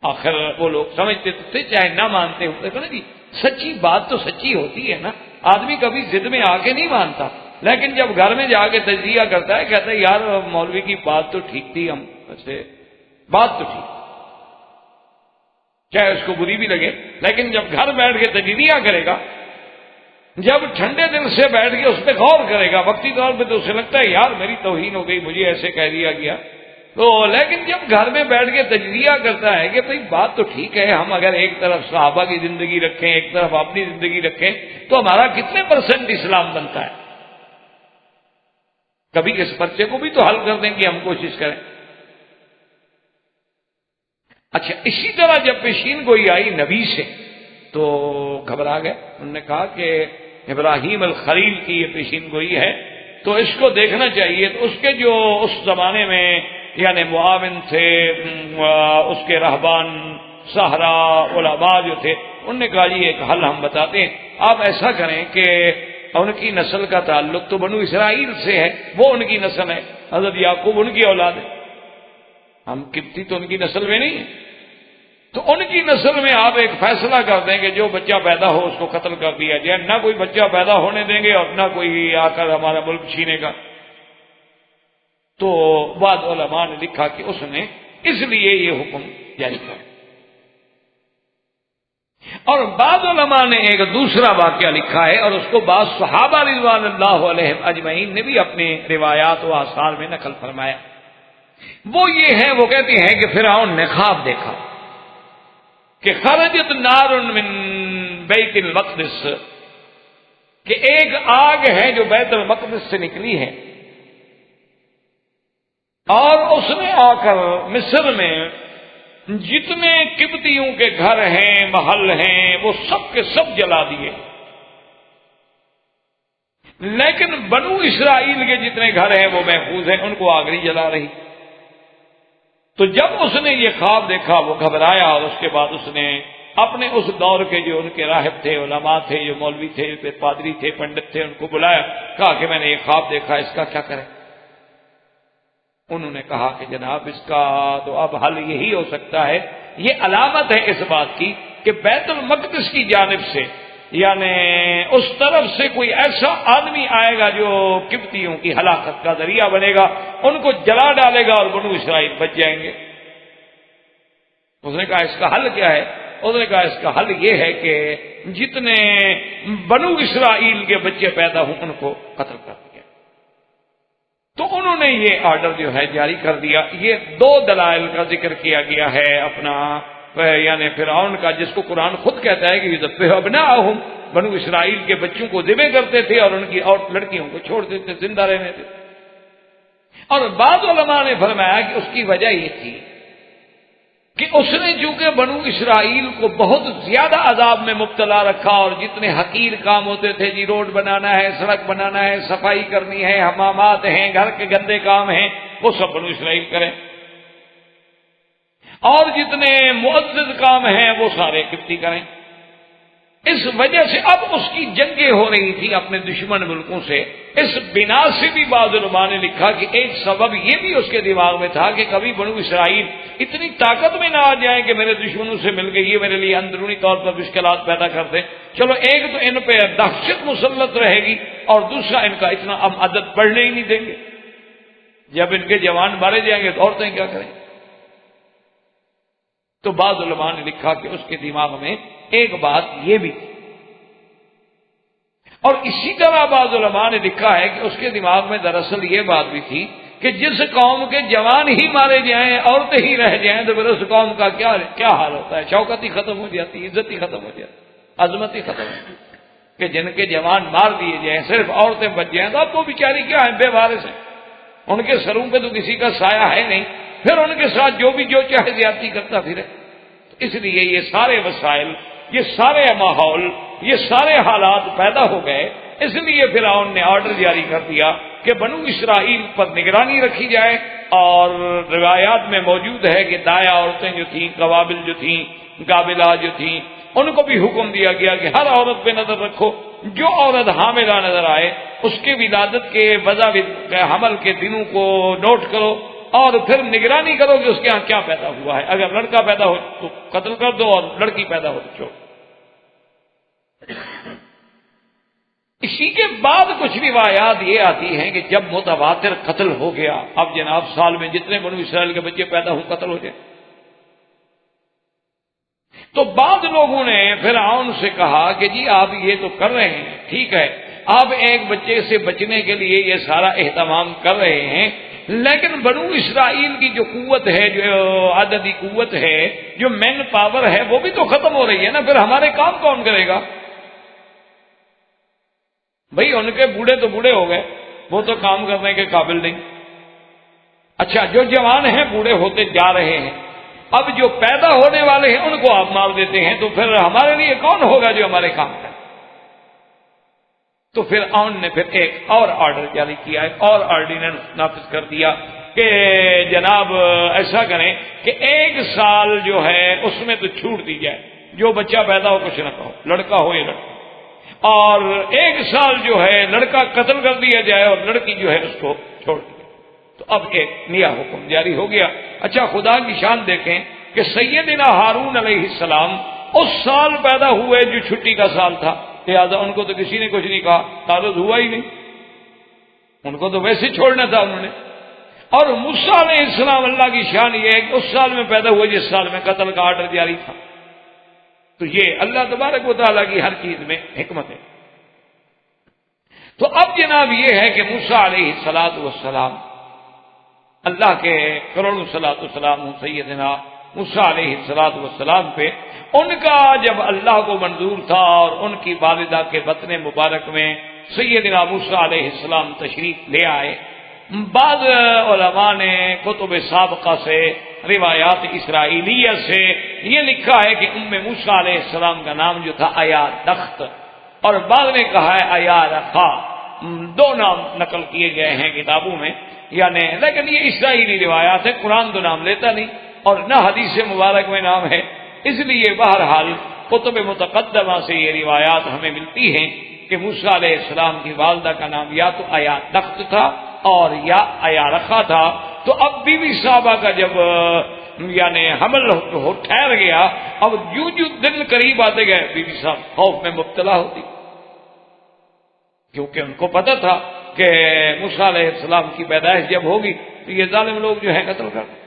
آخر وہ لوگ سمجھتے تھے چاہے نہ مانتے ہوتے تھے نا جی، سچی بات تو سچی ہوتی ہے نا. آدمی کبھی ضد میں آ کے نہیں مانتا، لیکن جب گھر میں جا کے تجزیہ کرتا ہے کہتا ہے یار مولوی کی بات تو ٹھیک تھی، ہم ویسے بات تو ٹھیک، چاہے اس کو بری بھی لگے. لیکن جب گھر بیٹھ کے تجزیہ کرے گا، جب ٹھنڈے دل سے بیٹھ کے اس پہ غور کرے گا، وقتی طور پہ تو اسے لگتا ہے یار میری توہین ہو گئی، مجھے ایسے کہہ دیا گیا. تو لیکن جب گھر میں بیٹھ کے تجزیہ کرتا ہے کہ بھئی بات تو ٹھیک ہے، ہم اگر ایک طرف صحابہ کی زندگی رکھیں، ایک طرف اپنی زندگی رکھیں، تو ہمارا کتنے % اسلام بنتا ہے. کبھی اس پرچے کو بھی تو حل کر دیں کہ ہم کوشش کریں. اچھا، اسی طرح جب پیشین گوئی آئی نبی سے تو گھبرا گئے. انہوں نے کہا کہ ابراہیم الخلیل کی یہ پیشین گوئی ہے تو اس کو دیکھنا چاہیے. تو اس کے جو اس زمانے میں یعنی معاون تھے اس کے رہبان سہرا علماء جو تھے، انہوں نے کہا جی ایک حل ہم بتاتے ہیں، آپ ایسا کریں کہ ان کی نسل کا تعلق تو بنو اسرائیل سے ہے، وہ ان کی نسل ہے، حضرت یعقوب ان کی اولاد ہے، ہم قبطی تو ان کی نسل میں نہیں ہیں، تو ان کی نسل میں آپ ایک فیصلہ کر دیں کہ جو بچہ پیدا ہو اس کو قتل کر دیا جائے، نہ کوئی بچہ پیدا ہونے دیں گے اور نہ کوئی آ کر ہمارا ملک چھینے گا۔ تو بعض علماء نے لکھا کہ اس نے اس لیے یہ حکم جاری کیا، اور بعض علماء نے ایک دوسرا واقعہ لکھا ہے اور اس کو بعض صحابہ رضوان اللہ علیہم اجمعین نے بھی اپنے روایات و آثار میں نقل فرمایا۔ وہ یہ ہے، وہ کہتے ہیں کہ فرعون نے خواب دیکھا کہ خرجت نار من بیت المقدس، کہ ایک آگ ہے جو بیت المقدس سے نکلی ہے، اور اس نے آ کر مصر میں جتنے قبطیوں کے گھر ہیں محل ہیں وہ سب کے سب جلا دیے، لیکن بنو اسرائیل کے جتنے گھر ہیں وہ محفوظ ہیں، ان کو آگ نہیں جلا رہی۔ تو جب اس نے یہ خواب دیکھا وہ گھبرایا، اور اس کے بعد اس نے اپنے اس دور کے جو ان کے راہب تھے، علماء تھے، جو مولوی تھے، پادری تھے، پنڈت تھے، ان کو بلایا، کہا کہ میں نے یہ خواب دیکھا، اس کا کیا کریں؟ انہوں نے کہا کہ جناب اس کا تو اب حل یہی ہو سکتا ہے، یہ علامت ہے اس بات کی کہ بیت المقدس کی جانب سے، یعنی اس طرف سے کوئی ایسا آدمی آئے گا جو قبطیوں کی ہلاکت کا ذریعہ بنے گا، ان کو جلا ڈالے گا اور بنو اسرائیل بچ جائیں گے۔ اس نے کہا اس کا حل کیا ہے؟ اس نے کہا اس کا حل یہ ہے کہ جتنے بنو اسرائیل کے بچے پیدا ہوں ان کو قتل کر دیا۔ تو انہوں نے یہ آرڈر جو ہے جاری کر دیا۔ یہ دو دلائل کا ذکر کیا گیا ہے اپنا، یعنی فرعون کا، جس کو قرآن خود کہتا ہے کہ یذبح ابناءہم، بنو اسرائیل کے بچوں کو ذبح کرتے تھے اور ان کی اور لڑکیوں کو چھوڑ دیتے، زندہ رہنے تھے۔ اور بعض علماء نے فرمایا کہ اس کی وجہ یہ تھی کہ اس نے چونکہ بنو اسرائیل کو بہت زیادہ عذاب میں مبتلا رکھا، اور جتنے حقیر کام ہوتے تھے، جی روڈ بنانا ہے، سڑک بنانا ہے، صفائی کرنی ہے، حمامات ہیں، گھر کے گندے کام ہیں، وہ سب بنو اسرائیل کریں، اور جتنے معزز کام ہیں وہ سارے قبطی کریں۔ اس وجہ سے اب اس کی جنگیں ہو رہی تھی اپنے دشمن ملکوں سے۔ اس بنا سے بھی بعض علماء نے لکھا کہ ایک سبب یہ بھی اس کے دماغ میں تھا کہ کبھی بنو اسرائیل اتنی طاقت میں نہ آ جائیں کہ میرے دشمنوں سے مل گئی، یہ میرے لیے اندرونی طور پر مشکلات پیدا کر دیں۔ چلو ایک تو ان پہ دہشت مسلط رہے گی، اور دوسرا ان کا اتنا اب عدد بڑھنے ہی نہیں دیں گے۔ جب ان کے جوان مارے جائیں گے تو عورتیں کیا کریں؟ تو بعض علماء نے لکھا کہ اس کے دماغ میں ایک بات یہ بھی تھی، اور اسی طرح بعض علماء نے لکھا ہے کہ اس کے دماغ میں دراصل یہ بات بھی تھی کہ جس قوم کے جوان ہی مارے جائیں، عورتیں ہی رہ جائیں، تو پھر اس قوم کا کیا حال ہوتا ہے؟ شوکت ہی ختم ہو جاتی، عزت ہی ختم ہو جاتی، عظمت ہی ختم ہو جاتی، کہ جن کے جوان مار دیے جائیں، صرف عورتیں بچ جائیں، تو اب وہ بیچاری کیا ہیں؟ بے وارث ہیں، ان کے سروں پہ تو کسی کا سایہ ہے نہیں، پھر ان کے ساتھ جو بھی جو چاہے زیادتی کرتا پھرے۔ تو اس لیے یہ سارے وسائل، یہ سارے ماحول، یہ سارے حالات پیدا ہو گئے، اس لیے فرعون نے آرڈر جاری کر دیا کہ بنو اسرائیل پر نگرانی رکھی جائے۔ اور روایات میں موجود ہے کہ دایا عورتیں جو تھیں، قوابل جو تھیں، قابلہ جو تھیں، ان کو بھی حکم دیا گیا کہ ہر عورت پہ نظر رکھو، جو عورت حاملہ نظر آئے اس کے ولادت کے وضع حمل کے دنوں کو نوٹ کرو، اور پھر نگرانی کرو کہ اس کے ہاں کیا پیدا ہوا ہے، اگر لڑکا پیدا ہو تو قتل کر دو، اور لڑکی پیدا ہو تو چھوڑو۔ اسی کے بعد کچھ روایات یہ آتی ہیں کہ جب متواتر قتل ہو گیا، اب جناب سال میں جتنے بنو اسرائیل کے بچے پیدا ہوں قتل ہو جائے، تو بعض لوگوں نے فرعون سے کہا کہ جی آپ یہ تو کر رہے ہیں، ٹھیک ہے، آپ ایک بچے سے بچنے کے لیے یہ سارا اہتمام کر رہے ہیں، لیکن بنو اسرائیل کی جو قوت ہے، جو عددی قوت ہے، جو مین پاور ہے، وہ بھی تو ختم ہو رہی ہے نا، پھر ہمارے کام کون کرے گا؟ بھئی ان کے بوڑھے تو بوڑھے ہو گئے، وہ تو کام کرنے کے قابل نہیں۔ اچھا، جو جوان ہیں بوڑھے ہوتے جا رہے ہیں، اب جو پیدا ہونے والے ہیں ان کو آپ مار دیتے ہیں، تو پھر ہمارے لیے کون ہوگا جو ہمارے کام کرے؟ تو فرعون نے پھر ایک اور آرڈر جاری کیا، ایک اور آرڈیننس نافذ کر دیا کہ جناب ایسا کریں کہ 1 سال جو ہے اس میں تو چھوٹ دی جائے، جو بچہ پیدا ہو کچھ نہ کہو، لڑکا ہو یا لڑکا، اور 1 سال جو ہے لڑکا قتل کر دیا جائے اور لڑکی جو ہے اس کو چھوڑ دی جائے۔ تو اب ایک نیا حکم جاری ہو گیا۔ اچھا خدا کی شان دیکھیں کہ سیدنا ہارون علیہ السلام اس سال پیدا ہوئے جو چھٹی کا سال تھا، لہٰذا ان کو تو کسی نے کچھ نہیں کہا، تعرض ہوا ہی نہیں، ان کو تو ویسے چھوڑنا تھا انہوں نے۔ اور موسیٰ علیہ السلام اللہ کی شان یہ ہے کہ اس سال میں پیدا ہوئے جس سال میں قتل کا آرڈر جاری تھا۔ تو یہ اللہ تبارک و تعالیٰ کی ہر چیز میں حکمت ہے۔ تو اب جناب یہ ہے کہ موسیٰ علیہ السلام اللہ کے کروڑوں صلاۃ والسلام سیدنا موسیٰ علیہ السلام پہ، ان کا جب اللہ کو منظور تھا اور ان کی والدہ کے بطن مبارک میں سیدنا موسیٰ علیہ السلام تشریف لے آئے، بعض علماء نے کتب سابقہ سے، روایات اسرائیلیہ سے یہ لکھا ہے کہ موسیٰ علیہ السلام کا نام جو تھا ایارخت، اور بعض نے کہا ہے ایارخا، 2 نام نقل کیے گئے ہیں کتابوں میں، یعنی لیکن یہ اسرائیلی روایات ہے، قرآن تو نام لیتا نہیں اور نہ حدیث مبارک میں نام ہے، اس لیے بہرحال کتب متقدمہ سے یہ روایات ہمیں ملتی ہیں کہ موسیٰ علیہ السلام کی والدہ کا نام یا تو ایارخت تھا اور یا ایارخا تھا۔ تو اب بی بی صاحبہ کا جب یعنی حمل ٹھہر گیا، اب جو دن قریب آتے گئے بی بی صاحب خوف میں مبتلا ہوتی، کیونکہ ان کو پتہ تھا کہ موسیٰ علیہ السلام کی پیدائش جب ہوگی تو یہ ظالم لوگ جو ہے قتل کر دیں،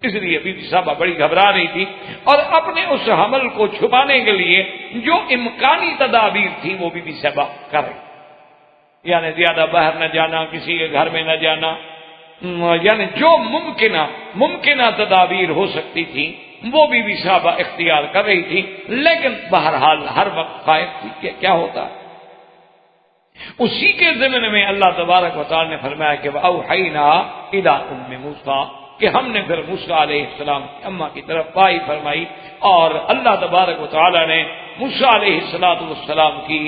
اس لیے بی بی صاحبہ بڑی گھبرا رہی تھی، اور اپنے اس حمل کو چھپانے کے لیے جو امکانی تدابیر تھی وہ بی بی صاحبہ کر رہی، یعنی زیادہ باہر نہ جانا، کسی کے گھر میں نہ جانا، یعنی جو ممکنہ تدابیر ہو سکتی تھی وہ بی بی صاحبہ اختیار کر رہی تھی، لیکن بہرحال ہر وقت خائف تھی کہ کیا ہوتا ہے۔ اسی کے ضمن میں اللہ تبارک و تعالی نے فرمایا کہ وَأَوْحَيْنَا إِلَىٰ أُمِّ مُوسَىٰ، کہ ہم نے پھر موسیٰ علیہ السلام کی اماں کی طرف وحی فرمائی، اور اللہ تبارک و تعالی نے موسیٰ علیہ السلام کی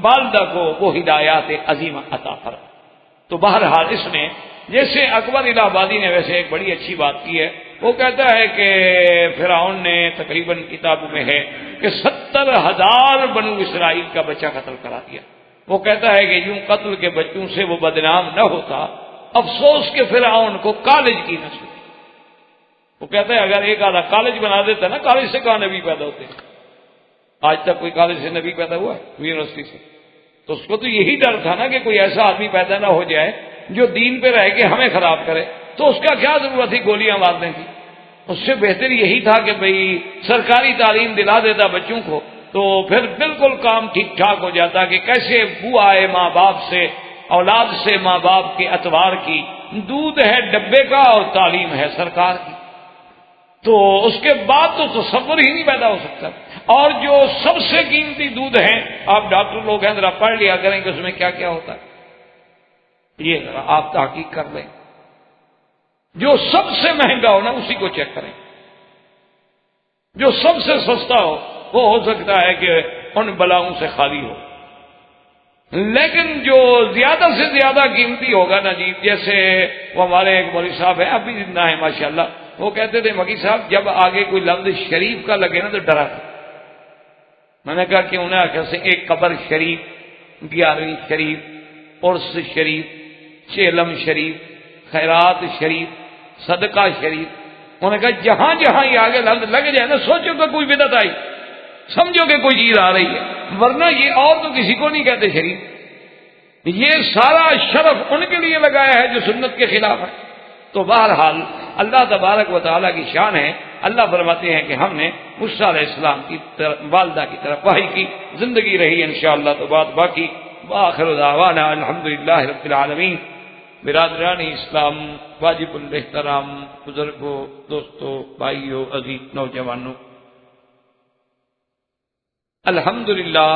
والدہ کو وہ ہدایات عظیمہ عطا فرمائی۔ تو بہرحال اس میں جیسے اکبر الہ آبادی نے ویسے ایک بڑی اچھی بات کی ہے، وہ کہتا ہے کہ فرعون نے تقریباً کتابوں میں ہے کہ 70,000 بنو اسرائیل کا بچہ قتل کرا دیا۔ وہ کہتا ہے کہ یوں قتل کے بچوں سے وہ بدنام نہ ہوتا، افسوس کہ فرعون کو کالج کی نسل تھی۔ وہ کہتا ہے اگر ایک آدھا کالج بنا دیتا نا، کالج سے کہاں نبی پیدا ہوتے؟ آج تک کوئی کالج سے نبی پیدا ہوا ہے یونیورسٹی سے؟ تو اس کو تو یہی ڈر تھا نا کہ کوئی ایسا آدمی پیدا نہ ہو جائے جو دین پہ رہ کے ہمیں خراب کرے، تو اس کا کیا ضرورت تھی گولیاں مارنے کی؟ اس سے بہتر یہی تھا کہ بھئی سرکاری تعلیم دلا دیتا بچوں کو، تو پھر بالکل کام ٹھیک ٹھاک ہو جاتا کہ کیسے بو آئے ماں باپ سے، اولاد سے ماں باپ کے اتوار کی، دودھ ہے ڈبے کا اور تعلیم ہے سرکار کی، تو اس کے بعد تو تصور ہی نہیں پیدا ہو سکتا۔ اور جو سب سے قیمتی دودھ ہیں، آپ ڈاکٹر لوگ ہیں ذرا پڑھ لیا کریں کہ اس میں کیا کیا ہوتا ہے، یہ ذرا آپ تحقیق کر لیں، جو سب سے مہنگا ہو نا اسی کو چیک کریں، جو سب سے سستا ہو سکتا ہے کہ ان بلاؤں سے خالی ہو، لیکن جو زیادہ سے زیادہ قیمتی ہوگا نا جی، جیسے وہ ہمارے ایک مولوی صاحب ہیں، اب بھی زندہ ہیں ماشاءاللہ، وہ کہتے تھے مکی صاحب جب آگے کوئی لفظ شریف کا لگے نا تو ڈرا تھا۔ میں نے کہا کہ انہیں کیسے ایک قبر شریف، 11ویں شریف، عرس شریف، چیلم شریف، خیرات شریف، صدقہ شریف، انہوں نے کہا جہاں جہاں یہ آگے لفظ لگ جائے نا سوچو کہ کوئی بدعت آئی، سمجھو کہ کوئی چیز آ رہی ہے، ورنہ یہ اور تو کسی کو نہیں کہتے شریف، یہ سارا شرف ان کے لیے لگایا ہے جو سنت کے خلاف ہے۔ تو بہرحال اللہ تبارک و تعالیٰ کی شان ہے، اللہ فرماتے ہیں کہ ہم نے موسیٰ علیہ السلام کی والدہ کی طرف وحی کی، زندگی رہی انشاءاللہ تو بات باقی۔ وآخر دعوانا الحمدللہ رب العالمین۔ برادران اسلام، واجب الاحترام بزرگوں، دوستوں، بھائیوں، عزیز نوجوانوں، الحمدللہ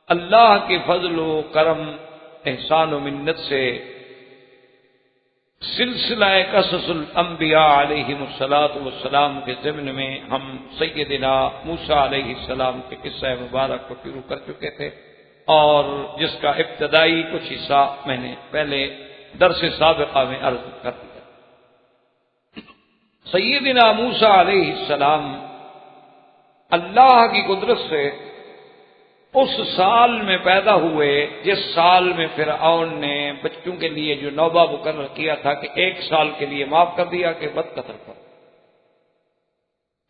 اللہ کے فضل و کرم، احسان و منت سے سلسلہ قصص الانبیاء علیہم الصلاۃ کے ضمن میں ہم سیدنا موسیٰ علیہ السلام کے قصہ مبارک کو شروع کر چکے تھے، اور جس کا ابتدائی کچھ حصہ میں نے پہلے درس سابقہ میں عرض کر دیا۔ سیدنا موسیٰ علیہ السلام اللہ کی قدرت سے اس سال میں پیدا ہوئے جس سال میں فرعون نے بچوں کے لیے جو نوبہ مقرر کیا تھا کہ 1 سال کے لیے معاف کر دیا کہ بد قتل کر،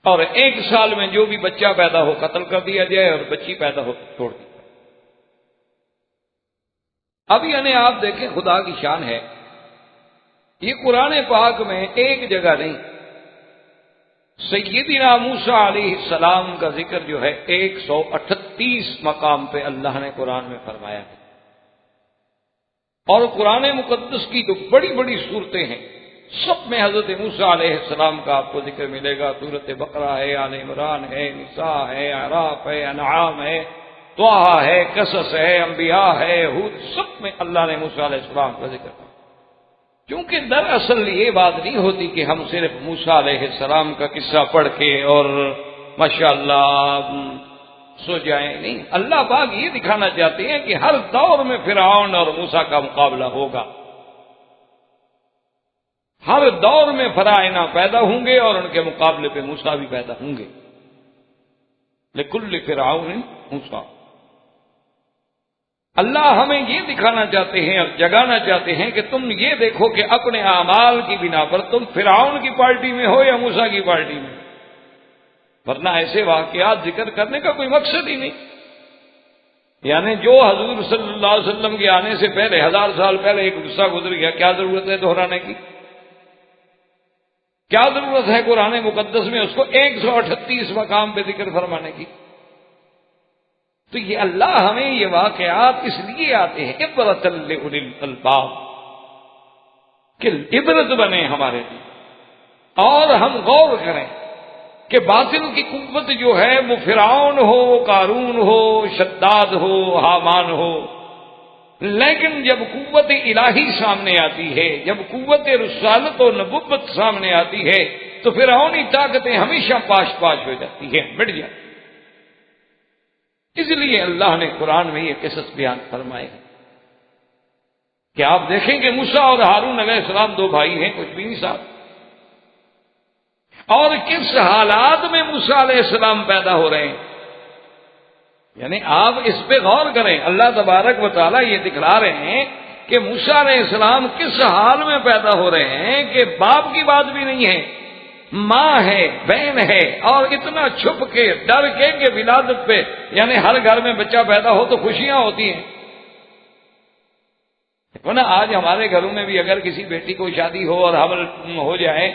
اور 1 سال میں جو بھی بچہ پیدا ہو قتل کر دیا جائے اور بچی پیدا ہو چھوڑ دی۔ اب یعنی آپ دیکھیں خدا کی شان ہے، یہ قرآن پاک میں ایک جگہ نہیں، سیدنا موسیٰ علیہ السلام کا ذکر جو ہے 138 مقام پہ اللہ نے قرآن میں فرمایا ہے، اور قرآن مقدس کی جو بڑی بڑی صورتیں ہیں سب میں حضرت موسیٰ علیہ السلام کا آپ کو ذکر ملے گا۔ سورۃ بقرہ ہے، آل عمران ہے، نساء ہے، اعراف ہے، انعام ہے، طٰہٰ ہے، قصص ہے، انبیاء ہے، ہود، سب میں اللہ نے موسیٰ علیہ السلام کا ذکر کیا۔ کیونکہ دراصل یہ بات نہیں ہوتی کہ ہم صرف موسیٰ علیہ السلام کا قصہ پڑھ کے اور ماشاءاللہ سو جائیں، نہیں، اللہ پاک یہ دکھانا چاہتے ہیں کہ ہر دور میں فرعون اور موسیٰ کا مقابلہ ہوگا، ہر دور میں فرعونہ پیدا ہوں گے اور ان کے مقابلے پہ موسیٰ بھی پیدا ہوں گے۔ لکل فرعون موسیٰ، اللہ ہمیں یہ دکھانا چاہتے ہیں اور جگانا چاہتے ہیں کہ تم یہ دیکھو کہ اپنے اعمال کی بنا پر تم فرعون کی پارٹی میں ہو یا موسیٰ کی پارٹی میں، ورنہ ایسے واقعات ذکر کرنے کا کوئی مقصد ہی نہیں۔ یعنی جو حضور صلی اللہ علیہ وسلم کے آنے سے پہلے 1000 سال پہلے ایک قصہ گزر گیا، کیا ضرورت ہے دہرانے کی؟ کیا ضرورت ہے قرآن مقدس میں اس کو 138 مقام پہ ذکر فرمانے کی؟ تو یہ اللہ ہمیں یہ واقعات اس لیے آتے ہیں عبرۃ لأولی الالباب، کہ عبرت بنے ہمارے لیے، اور ہم غور کریں کہ باطل کی قوت جو ہے وہ فرعون ہو، قارون ہو، شداد ہو، حامان ہو، لیکن جب قوت الہی سامنے آتی ہے، جب قوت رسالت و نبوت سامنے آتی ہے تو فرعونی طاقتیں ہمیشہ پاش پاش ہو جاتی ہیں، مٹ جاتی۔ اس لیے اللہ نے قرآن میں یہ قصص بیان فرمائے ہیں کہ آپ دیکھیں کہ موسیٰ اور ہارون علیہ السلام 2 بھائی ہیں، کچھ بھی نہیں صاحب، اور کس حالات میں موسیٰ علیہ السلام پیدا ہو رہے ہیں۔ یعنی آپ اس پہ غور کریں، اللہ تبارک و تعالیٰ یہ دکھلا رہے ہیں کہ موسیٰ علیہ السلام کس حال میں پیدا ہو رہے ہیں کہ باپ کی بات بھی نہیں ہے، ماں ہے، بہن ہے، اور اتنا چھپ کے ڈر کے کہ ولادت پہ یعنی ہر گھر میں بچہ پیدا ہو تو خوشیاں ہوتی ہیں۔ نا آج ہمارے گھروں میں بھی اگر کسی بیٹی کو شادی ہو اور حمل ہو جائے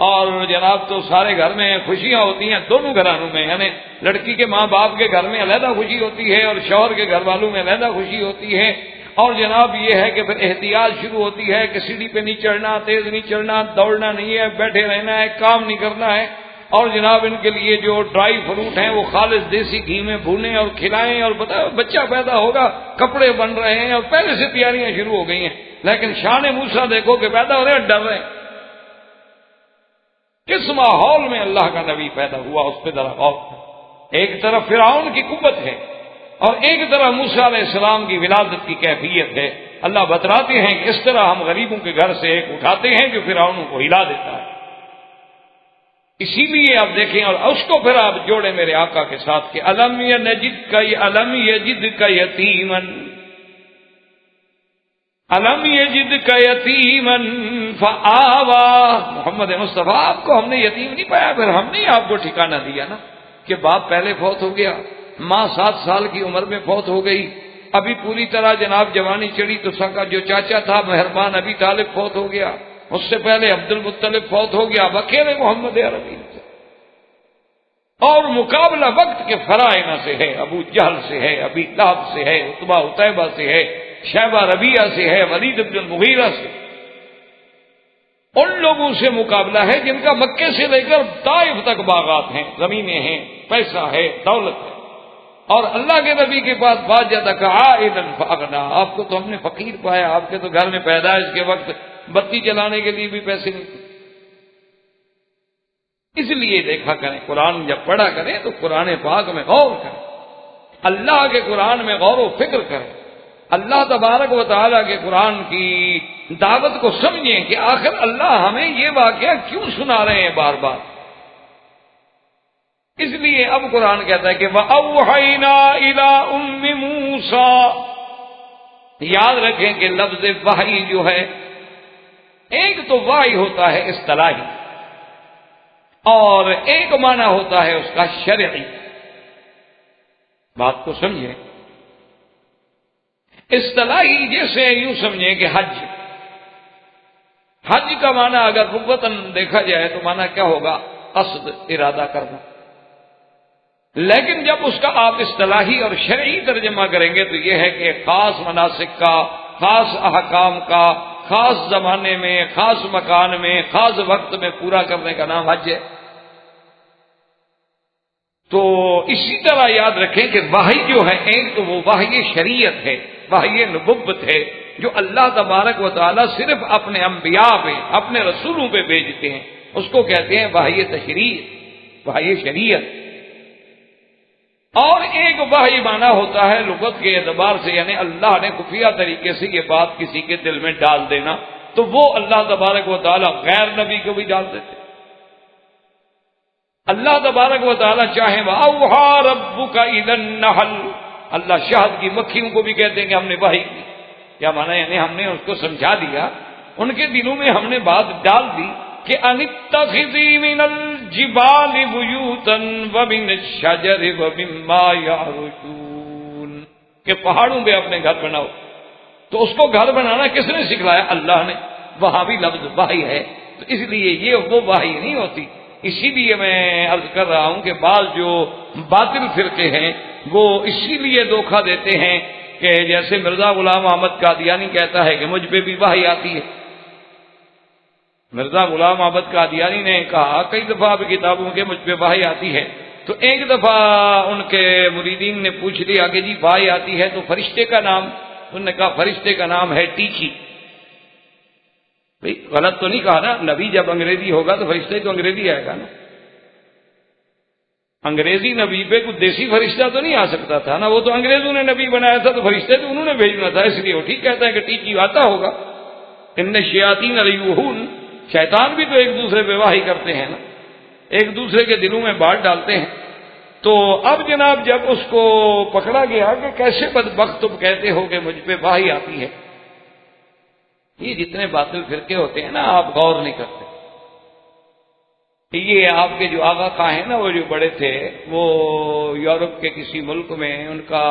اور جناب تو سارے گھر میں خوشیاں ہوتی ہیں، دونوں گھرانوں میں، یعنی لڑکی کے ماں باپ کے گھر میں علیحدہ خوشی ہوتی ہے اور شوہر کے گھر والوں میں علیحدہ خوشی ہوتی ہے، اور جناب یہ ہے کہ پھر احتیاط شروع ہوتی ہے کہ سیڑھی پہ نہیں چڑھنا، تیز نہیں چڑھنا، دوڑنا نہیں ہے، بیٹھے رہنا ہے، کام نہیں کرنا ہے، اور جناب ان کے لیے جو ڈرائی فروٹ ہیں وہ خالص دیسی گھی میں بھونیں اور کھلائیں، اور بچہ پیدا ہوگا، کپڑے بن رہے ہیں اور پہلے سے تیاریاں شروع ہو گئی ہیں۔ لیکن شان موسیٰ دیکھو کہ پیدا ہو رہے ہیں، ڈر رہے ہیں۔ کس ماحول میں اللہ کا نبی پیدا ہوا اس پہ ذرا غور کریں۔ ایک طرف فرعون کی قوت ہے اور ایک طرف موسیٰ علیہ السلام کی ولادت کی کیفیت ہے۔ اللہ بتلاتے ہیں کہ اس طرح ہم غریبوں کے گھر سے ایک اٹھاتے ہیں جو فرعونوں کو ہلا دیتا ہے۔ اسی لیے آپ دیکھیں اور اس کو پھر آپ جوڑیں میرے آقا کے ساتھ کہ الم یجد کا یتیمن، الم یجد کا یتیمن فآوا۔ محمد مصطفیٰ آپ کو ہم نے یتیم نہیں پایا، پھر ہم نے آپ کو ٹھکانہ دیا نا کہ باپ پہلے فوت ہو گیا، ماں 7 سال کی عمر میں فوت ہو گئی، ابھی پوری طرح جناب جوانی چڑھی تو سکا جو چاچا تھا مہربان ابی طالب فوت ہو گیا، اس سے پہلے عبد المطلب فوت ہو گیا، اکیلے محمد عربی سے، اور مقابلہ وقت کے فرائض سے ہے، ابو جہل سے ہے، ابی لہب سے ہے، عتبہ عتیبہ سے ہے، شیبہ ربیعہ سے ہے، ولید بن المغیرہ سے، ان لوگوں سے مقابلہ ہے جن کا مکے سے لے کر طائف تک باغات ہیں، زمینیں ہیں، پیسہ ہے، دولت ہے، اور اللہ کے نبی کے پاس بات جاتا کہ عائلا فاغنا، آپ کو تو ہم نے فقیر پایا، آپ کے تو گھر میں پیدائش کے وقت بتی جلانے کے لیے بھی پیسے نہیں تھے۔ اس لیے دیکھا کریں قرآن جب پڑھا کریں تو قرآن پاک میں غور کریں، اللہ کے قرآن میں غور و فکر کریں، اللہ تبارک و تعالیٰ کے قرآن کی دعوت کو سمجھیں کہ آخر اللہ ہمیں یہ واقعہ کیوں سنا رہے ہیں بار بار. اس لیے اب قرآن کہتا ہے کہ وَأَوْحَيْنَا إِلَىٰ أُمِّ مُوسَىٰ. یاد رکھیں کہ لفظ وحی جو ہے، ایک تو وحی ہوتا ہے اصطلاحی، اور ایک معنی ہوتا ہے اس کا شرعی. بات کو سمجھیں. اصطلاحی جیسے یوں سمجھیں کہ حج کا معنی اگر لغتاً دیکھا جائے تو معنی کیا ہوگا؟ قصد، ارادہ کرنا. لیکن جب اس کا آپ اصطلاحی اور شرعی ترجمہ کریں گے تو یہ ہے کہ خاص مناسک کا، خاص احکام کا، خاص زمانے میں، خاص مکان میں، خاص وقت میں پورا کرنے کا نام حج ہے. تو اسی طرح یاد رکھیں کہ وحی جو ہے، ایک تو وہ وحی شریعت ہے، وحی نبوت ہے، جو اللہ تبارک و تعالیٰ صرف اپنے انبیاء پہ، اپنے رسولوں پہ بھیجتے ہیں، اس کو کہتے ہیں وحی تشریع، وحی شریعت. اور ایک وحی معنی ہوتا ہے لغت کے اعتبار سے، یعنی اللہ نے خفیہ طریقے سے یہ بات کسی کے دل میں ڈال دینا، تو وہ اللہ تبارک و تعالیٰ غیر نبی کو بھی ڈال دیتے. اللہ تبارک و تعالیٰ چاہیں وَأَوْحَىٰ رَبُّكَ إِلَى النَّحْلِ. اللہ شہد کی مکھیوں کو بھی کہتے ہیں کہ ہم نے وحی کی. کیا مانا؟ یعنی ہم نے اس کو سمجھا دیا، ان کے دلوں میں ہم نے بات ڈال دی کہ أَنِ اتَّخِذِي مِنَ الْجِبَالِ بُيُوتًا وَمِنَ الشَّجَرِ وَمِمَّا يَعْرُشُونَ، کہ پہاڑوں پہ اپنے گھر بناؤ. تو اس کو گھر بنانا کس نے سکھلایا؟ اللہ نے. وہاں بھی لفظ وحی ہے، تو اس لیے یہ وہ وحی نہیں ہوتی. اسی لیے میں عرض کر رہا ہوں کہ بعض جو باطل فرقے ہیں وہ اسی لیے دھوکہ دیتے ہیں کہ جیسے مرزا غلام احمد قادیانی کہتا ہے کہ مجھ پہ بھی وحی آتی ہے. مرزا غلام احمد قادیانی نے کہا کئی دفعہ اب کتابوں کے مجھ پہ وحی آتی ہے. تو ایک دفعہ ان کے مریدین نے پوچھ لیا کہ جی وحی آتی ہے تو فرشتے کا نام؟ انہوں نے کہا فرشتے کا نام ہے ٹیچی. بھئی غلط تو نہیں کہا نا؟ نبی جب انگریزی ہوگا تو فرشتے تو انگریزی آئے گا نا. انگریزی نبی پہ کوئی دیسی فرشتہ تو نہیں آ سکتا تھا نا، وہ تو انگریزوں نے نبی بنایا تھا، تو فرشتے تو انہوں نے بھیجنا تھا. اس لیے وہ ٹھیک کہتا ہے کہ ٹیچی آتا ہوگا. ان شیاطین لیوحون، شیطان بھی تو ایک دوسرے پہ وحی کرتے ہیں نا، ایک دوسرے کے دلوں میں بات ڈالتے ہیں. تو اب جناب جب اس کو پکڑا گیا کہ کیسے بدبخت تم کہتے ہو کہ مجھ پہ وحی آتی ہے. یہ جتنے باطل فرقے ہوتے ہیں نا، آپ غور نہیں کرتے. یہ آپ کے جو آغا خواہ ہیں نا، وہ جو بڑے تھے، وہ یورپ کے کسی ملک میں ان کا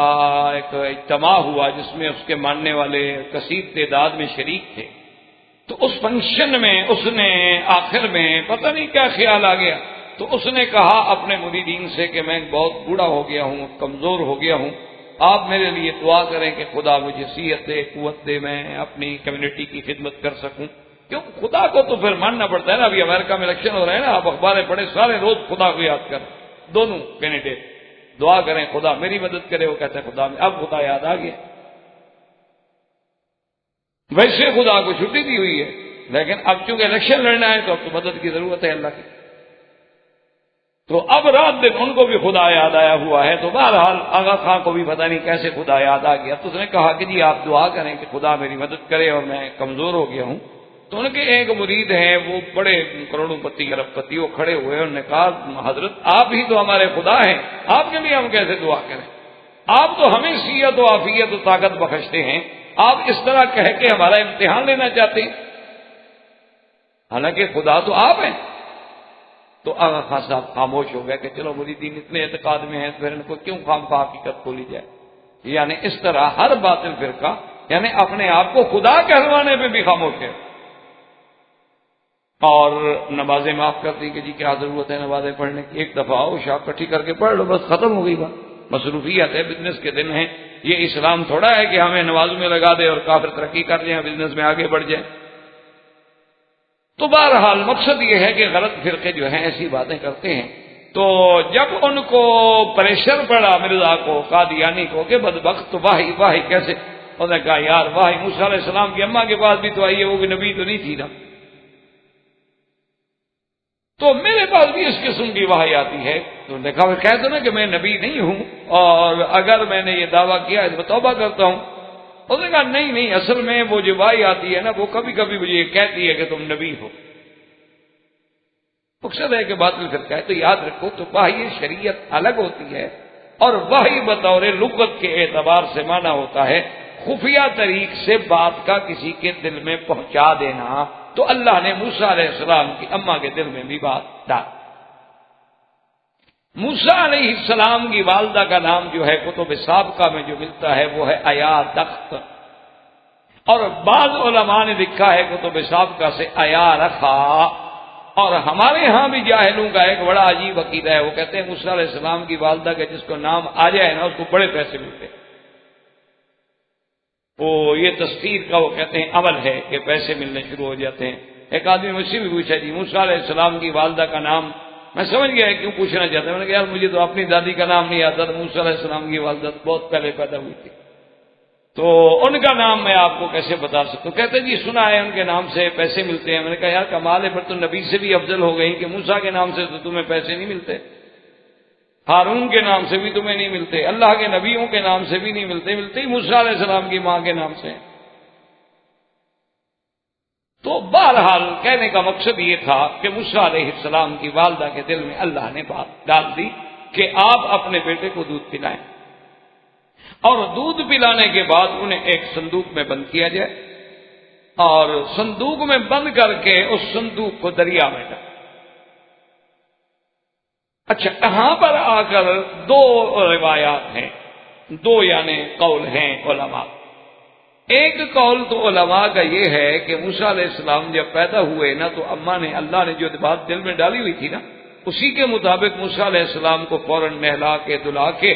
ایک اجتماع ہوا جس میں اس کے ماننے والے کثیر تعداد میں شریک تھے. تو اس فنکشن میں اس نے آخر میں پتہ نہیں کیا خیال آ گیا، تو اس نے کہا اپنے مریدین سے کہ میں بہت بوڑھا ہو گیا ہوں، کمزور ہو گیا ہوں، آپ میرے لیے دعا کریں کہ خدا مجھے صحت دے، قوت دے، میں اپنی کمیونٹی کی خدمت کر سکوں. کیوں؟ خدا کو تو پھر ماننا پڑتا ہے نا. ابھی امریکہ میں الیکشن ہو رہا ہے نا، آپ اخباریں پڑھیں، سارے روز خدا کو یاد کریں. دونوں کینڈیڈیٹ دعا کریں خدا میری مدد کرے. وہ کہتے ہیں خدا میں، اب خدا یاد آ گیا. ویسے خدا کو چھٹی دی ہوئی ہے، لیکن اب چونکہ الیکشن لڑنا ہے تو اب تو مدد کی ضرورت ہے اللہ کی. تو اب رات دن ان کو بھی خدا یاد آیا ہوا ہے. تو بہرحال آغا خان کو بھی پتہ نہیں کیسے خدا یاد آ گیا. تو اس نے کہا کہ جی آپ دعا کریں کہ خدا میری مدد کرے اور میں کمزور ہو گیا ہوں. تو ان کے ایک مرید ہیں، وہ بڑے کروڑوں پتی ارب پتی، وہ کھڑے ہوئے. انہوں نے کہا حضرت آپ ہی تو ہمارے خدا ہیں، آپ کے لیے ہم کیسے دعا کریں؟ آپ تو ہمیں صحت و عافیت و طاقت بخشتے ہیں، آپ اس طرح کہہ کے ہمارا امتحان لینا چاہتے ہیں، حالانکہ خدا تو آپ ہیں. تو آغا خان صاحب خاموش ہو گئے کہ چلو مریدین اتنے اعتقاد میں ہیں، پھر ان کو کیوں خواہ حقیقت کھولی جائے. یعنی اس طرح ہر باطل فرقہ یعنی اپنے آپ کو خدا کہلوانے پہ بھی خاموش ہے. اور نمازیں معاف کر دی کہ جی کیا ضرورت ہے نمازیں پڑھنے کی، ایک دفعہ آؤ شاپ کٹھی کر کے پڑھ لو، بس ختم ہو گئی بات. مصروفیت ہے، بزنس کے دن ہیں. یہ اسلام تھوڑا ہے کہ ہمیں نمازوں میں لگا دے اور کافر ترقی کر لیں، بزنس میں آگے بڑھ جائیں. تو بہرحال مقصد یہ ہے کہ غلط فرقے جو ہیں ایسی باتیں کرتے ہیں. تو جب ان کو پریشر پڑا مرزا کو، قادیانی کو، کہ بدبخت واہی واہی کیسے، انہوں نے کہا یار واہی موسیٰ علیہ السلام کی اماں کے پاس بھی تو آئی ہے، وہ بھی نبی تو نہیں تھی نا، تو میرے پاس بھی اس قسم کی واہی آتی ہے. تو دیکھا وہ کہہ دو نا کہ میں نبی نہیں ہوں، اور اگر میں نے یہ دعویٰ کیا ہے تو میں توبہ کرتا ہوں. اس نے کہا نہیں نہیں، اصل میں وہ جو بھائی آتی ہے نا وہ کبھی کبھی مجھے یہ کہتی ہے کہ تم نبی ہو، مقصد ہے کہ باطل فرقہ ہے۔ تو یاد رکھو، تو وحی شریعت الگ ہوتی ہے، اور وحی بطور لغت کے اعتبار سے مانا ہوتا ہے خفیہ طریق سے بات کا کسی کے دل میں پہنچا دینا۔ تو اللہ نے موسیٰ علیہ السلام کی اماں کے دل میں بھی بات ڈال۔ موسیٰ علیہ السلام کی والدہ کا نام جو ہے کتب سابقہ میں جو ملتا ہے وہ ہے ایا دخت، اور بعض علماء نے لکھا ہے کتب سابقہ سے ایا رخا۔ اور ہمارے ہاں بھی جاہلوں کا ایک بڑا عجیب عقیدہ ہے، وہ کہتے ہیں موسیٰ علیہ السلام کی والدہ کے جس کو نام آ جائے نا اس کو بڑے پیسے ملتے۔ وہ یہ تسخیر کا وہ کہتے ہیں عمل ہے کہ پیسے ملنے شروع ہو جاتے ہیں۔ ایک آدمی مجھ سے بھی پوچھا جی موسیٰ علیہ السلام کی والدہ کا نام، میں سمجھ گیا کیوں پوچھنا چاہتا ہوں، میں نے کہا یار مجھے تو اپنی دادی کا نام نہیں آتا، موسیٰ علیہ السلام کی والدہ بہت پہلے پیدا ہوئی تھی، تو ان کا نام میں آپ کو کیسے بتا سکتا ہوں؟ کہتے جی سنا ہے ان کے نام سے پیسے ملتے ہیں۔ میں نے کہا یار کمال ہے، پھر تو نبی سے بھی افضل ہو گئی کہ موسیٰ کے نام سے تو تمہیں پیسے نہیں ملتے، ہارون کے نام سے بھی تمہیں نہیں ملتے، اللہ کے نبیوں کے نام سے بھی نہیں ملتے، ملتے ہی موسیٰ علیہ السلام کی ماں کے نام سے۔ تو بہرحال کہنے کا مقصد یہ تھا کہ موسیٰ علیہ السلام کی والدہ کے دل میں اللہ نے بات ڈال دی کہ آپ اپنے بیٹے کو دودھ پلائیں، اور دودھ پلانے کے بعد انہیں ایک صندوق میں بند کیا جائے، اور صندوق میں بند کر کے اس صندوق کو دریا میں ڈال۔ اچھا، یہاں پر آ کر دو روایات ہیں، دو یعنی قول ہیں علماء۔ ایک قول تو علماء کا یہ ہے کہ موسیٰ علیہ السلام جب پیدا ہوئے نا تو اماں نے اللہ نے جو بات دل میں ڈالی ہوئی تھی نا اسی کے مطابق موسیٰ علیہ السلام کو فوراً نہلا کے دھلا کے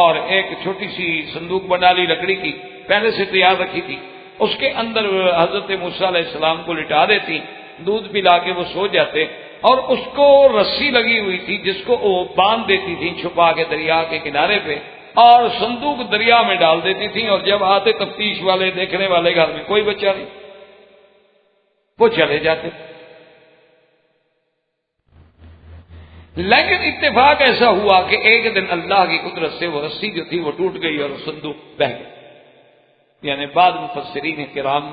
اور ایک چھوٹی سی صندوق بنا لی لکڑی کی، پہلے سے تیار رکھی تھی، اس کے اندر حضرت موسیٰ علیہ السلام کو لٹا دیتی، دودھ پلا کے وہ سو جاتے، اور اس کو رسی لگی ہوئی تھی جس کو وہ باندھ دیتی تھی چھپا کے دریا کے کنارے پہ، اور صندوق دریا میں ڈال دیتی تھی، اور جب آتے تفتیش والے دیکھنے والے گھر میں کوئی بچہ نہیں، وہ چلے جاتے۔ لیکن اتفاق ایسا ہوا کہ ایک دن اللہ کی قدرت سے وہ رسی جو تھی وہ ٹوٹ گئی اور صندوق بہہ گئی۔ یعنی بعد مفسرین کرام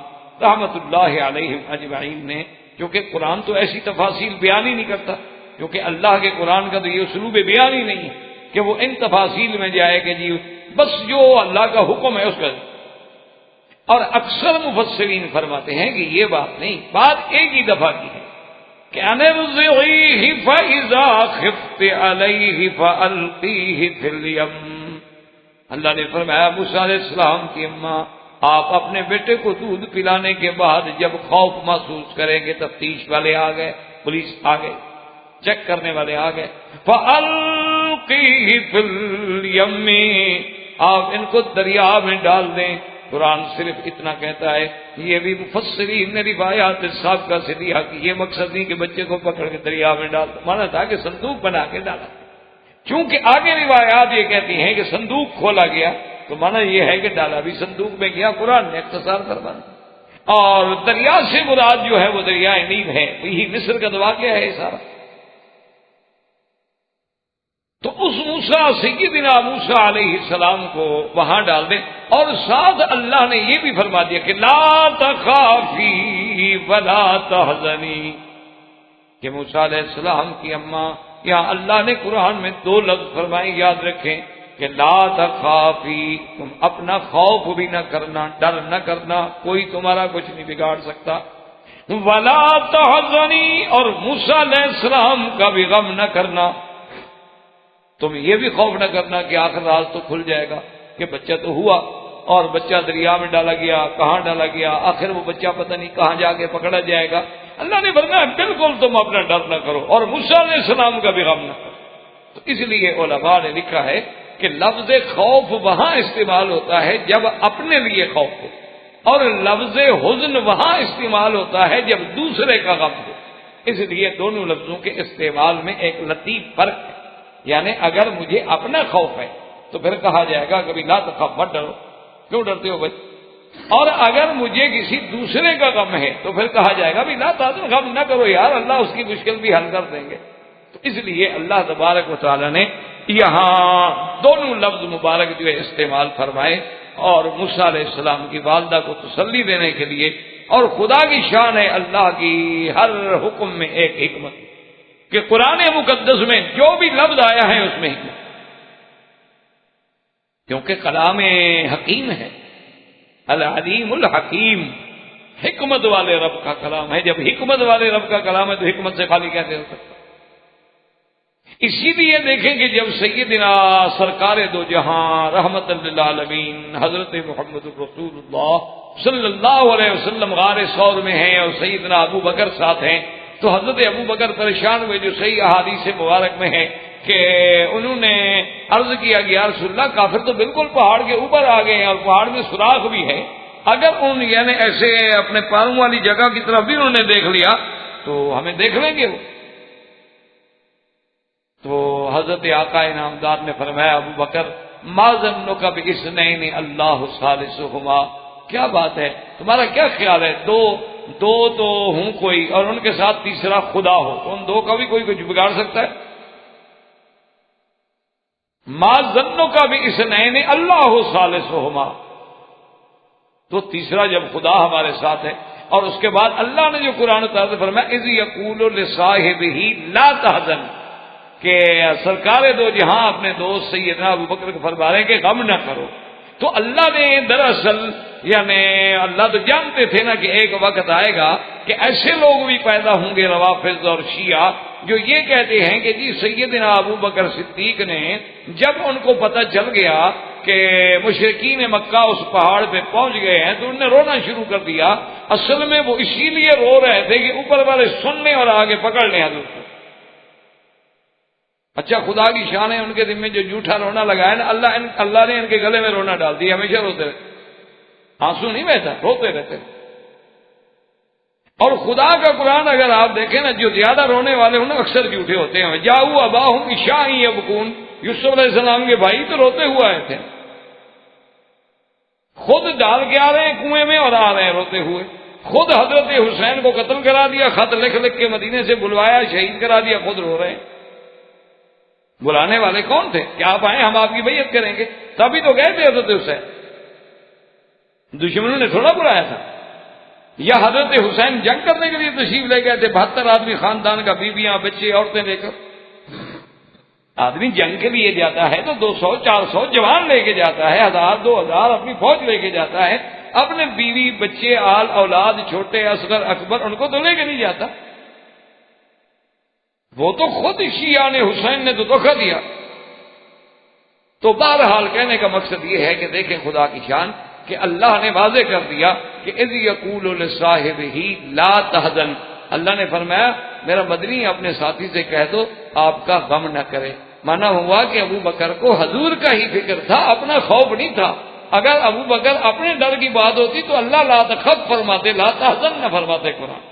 رحمت اللہ علیہم اجمعین نے، کیونکہ قرآن تو ایسی تفاصیل بیان ہی نہیں کرتا، کیونکہ اللہ کے قرآن کا تو یہ اسلوب بیان ہی نہیں ہے کہ وہ ان تفاصیل میں جائے کہ جی بس جو اللہ کا حکم ہے اس کا، اور اکثر مفسرین فرماتے ہیں کہ یہ بات نہیں، بات ایک ہی دفعہ کی ہے کہ انرزعیہ فاذا خفت علیہ فالقیہ فی الیم۔ اللہ نے فرمایا موسیٰ علیہ السلام کی اماں آپ اپنے بیٹے کو دودھ پلانے کے بعد جب خوف محسوس کریں گے، تفتیش والے آ گئے، پولیس آ گئے، چیک کرنے والے آ گئے، فالقیہ فی الیم، آپ ان کو دریا میں ڈال دیں۔ قرآن صرف اتنا کہتا ہے، یہ بھی مفسرین نے روایات سابقہ سے دیا کہ یہ مقصد نہیں کہ بچے کو پکڑ کے دریا میں ڈال، مانا تھا کہ صندوق بنا کے ڈالا، چونکہ آگے روایات یہ کہتی ہیں کہ صندوق کھولا گیا تو مانا یہ ہے کہ ڈالا بھی صندوق میں گیا، قرآن نے اختصار فرما دیا۔ اور دریا سے مراد جو ہے وہ دریائے نیل ہے، یہی مصر کا واقعہ ہے سارا۔ تو اس موسیٰ سیدنا موسیٰ علیہ السلام کو وہاں ڈال دیں، اور ساتھ اللہ نے یہ بھی فرما دیا کہ لا تخافی ولا تحزنی، کہ موسیٰ علیہ السلام کی اماں، یہاں اللہ نے قرآن میں دو لفظ فرمائے، یاد رکھیں کہ لا تخافی، تم اپنا خوف بھی نہ کرنا، ڈر نہ کرنا، کوئی تمہارا کچھ نہیں بگاڑ سکتا، ولا تحزنی، اور موسیٰ علیہ السلام کا بھی غم نہ کرنا، تم یہ بھی خوف نہ کرنا کہ آخر راز تو کھل جائے گا کہ بچہ تو ہوا اور بچہ دریا میں ڈالا گیا، کہاں ڈالا گیا، آخر وہ بچہ پتہ نہیں کہاں جا کے پکڑا جائے گا۔ اللہ نے فرمایا بالکل تم اپنا ڈر نہ کرو اور موسیٰ علیہ السلام کا بھی غم نہ کرو۔ تو اس لیے علماء نے لکھا ہے کہ لفظ خوف وہاں استعمال ہوتا ہے جب اپنے لیے خوف ہو، اور لفظ حزن وہاں استعمال ہوتا ہے جب دوسرے کا غم ہو۔ اس لیے دونوں لفظوں کے استعمال میں ایک لطیف فرق ہے، یعنی اگر مجھے اپنا خوف ہے تو پھر کہا جائے گا کبھی لا تخف، مت ڈرو، کیوں ڈرتے ہو بھائی، اور اگر مجھے کسی دوسرے کا غم ہے تو پھر کہا جائے گا بھی لا تحزن، غم نہ کرو یار، اللہ اس کی مشکل بھی حل کر دیں گے۔ تو اس لیے اللہ تبارک و تعالی نے یہاں دونوں لفظ مبارک جو ہے استعمال فرمائے اور موسیٰ علیہ السلام کی والدہ کو تسلی دینے کے لیے. اور خدا کی شان ہے اللہ کی ہر حکم میں ایک حکمت، کہ قرآن مقدس میں جو بھی لفظ آیا ہے اس میں حکمت، کیونکہ کلام حکیم ہے. العلیم الحکیم، حکمت والے رب کا کلام ہے. جب حکمت والے رب کا کلام ہے تو حکمت سے خالی کیسے ہو سکتا؟ اسی لیے دیکھیں کہ جب سیدنا سرکار دو جہاں رحمت للعالمین حضرت محمد رسول اللہ صلی اللہ علیہ وسلم غار ثور میں ہیں اور سیدنا ابو بکر ساتھ ہیں، تو حضرت ابو بکر پریشان ہوئے، جو صحیح احادیث مبارک میں ہے کہ انہوں نے عرض کیا کہ یا رسول اللہ کافر تو بالکل پہاڑ کے اوپر آ گئے ہیں اور پہاڑ میں سوراخ بھی ہے، اگر ان یعنی ایسے اپنے پاروں والی جگہ کی طرف بھی انہوں نے دیکھ لیا تو ہمیں دیکھ لیں گے وہ. تو حضرت آقا انعامدار نے فرمایا ابو بکر ما ظنک باثنین اللہ ثالثہما، کیا بات ہے تمہارا کیا خیال ہے، دو تو ہوں کوئی اور ان کے ساتھ تیسرا خدا ہو، تو ان دو کا بھی کوئی کچھ بگاڑ سکتا ہے؟ ما ظنک باثنین اللہ ثالثہما، تو تیسرا جب خدا ہمارے ساتھ ہے. اور اس کے بعد اللہ نے جو قرآن اتارتے فرمایا اذ یقول لصاحبہ لا تحزن، کہ سرکار دو جہاں اپنے دوست سیدنا ابو بکر کو فرما رہے ہیں کہ غم نہ کرو. تو اللہ نے دراصل یعنی اللہ تو جانتے تھے نا کہ ایک وقت آئے گا کہ ایسے لوگ بھی پیدا ہوں گے روافض اور شیعہ جو یہ کہتے ہیں کہ جی سیدنا ابو بکر صدیق نے جب ان کو پتہ چل گیا کہ مشرکین مکہ اس پہاڑ پہ پہنچ گئے ہیں تو انہوں نے رونا شروع کر دیا. اصل میں وہ اسی لیے رو رہے تھے کہ اوپر والے سننے اور آگے پکڑ لیں حضرت کو. اچھا خدا کی شان ہے ان کے دل میں جو جھوٹا رونا لگایا نا اللہ نے ان کے گلے میں رونا ڈال دیا، ہمیشہ روتے رہتے، آنسو نہیں بہتا، روتے رہتے. اور خدا کا قرآن اگر آپ دیکھیں نا جو زیادہ رونے والے ہوں نا اکثر جھوٹے ہوتے ہیں. جاؤ اباہم عشاء یبکون، یوسف علیہ السلام کے بھائی تو روتے ہوئے آئے تھے، خود ڈال کے آ رہے ہیں کنویں میں اور آ رہے ہیں روتے ہوئے. خود حضرت حسین کو قتل کرا دیا، خط لکھ کے مدینے سے بلوایا، شہید کرا دیا، خود رو رہے ہیں. بلانے والے کون تھے کہ آپ آئیں ہم آپ کی بیعت کریں گے؟ تبھی تو گئے تھے حضرت حسین، دشمنوں نے تھوڑا بلایا تھا. یا حضرت حسین جنگ کرنے کے لیے تشریف لے گئے تھے، 72 آدمی خاندان کا، بیویاں بچے عورتیں لے کر. آدمی جنگ کے لیے جاتا ہے تو 200 400 جوان لے کے جاتا ہے، 1000 2000 اپنی فوج لے کے جاتا ہے، اپنے بیوی بچے آل اولاد چھوٹے اصغر اکبر ان کو تو لے کے نہیں جاتا. وہ تو خود شیعہ نے حسین نے تو دھوکہ دیا. تو بہرحال کہنے کا مقصد یہ ہے کہ دیکھیں خدا کی شان کہ اللہ نے واضح کر دیا کہ اذ یقول لصاحبہ لا تحزن. اللہ نے فرمایا میرا مدنی اپنے ساتھی سے کہہ دو آپ کا غم نہ کرے. مانا ہوا کہ ابو بکر کو حضور کا ہی فکر تھا، اپنا خوف نہیں تھا. اگر ابو بکر اپنے ڈر کی بات ہوتی تو اللہ لا تخف فرماتے، لا تحزن نہ فرماتے قرآن.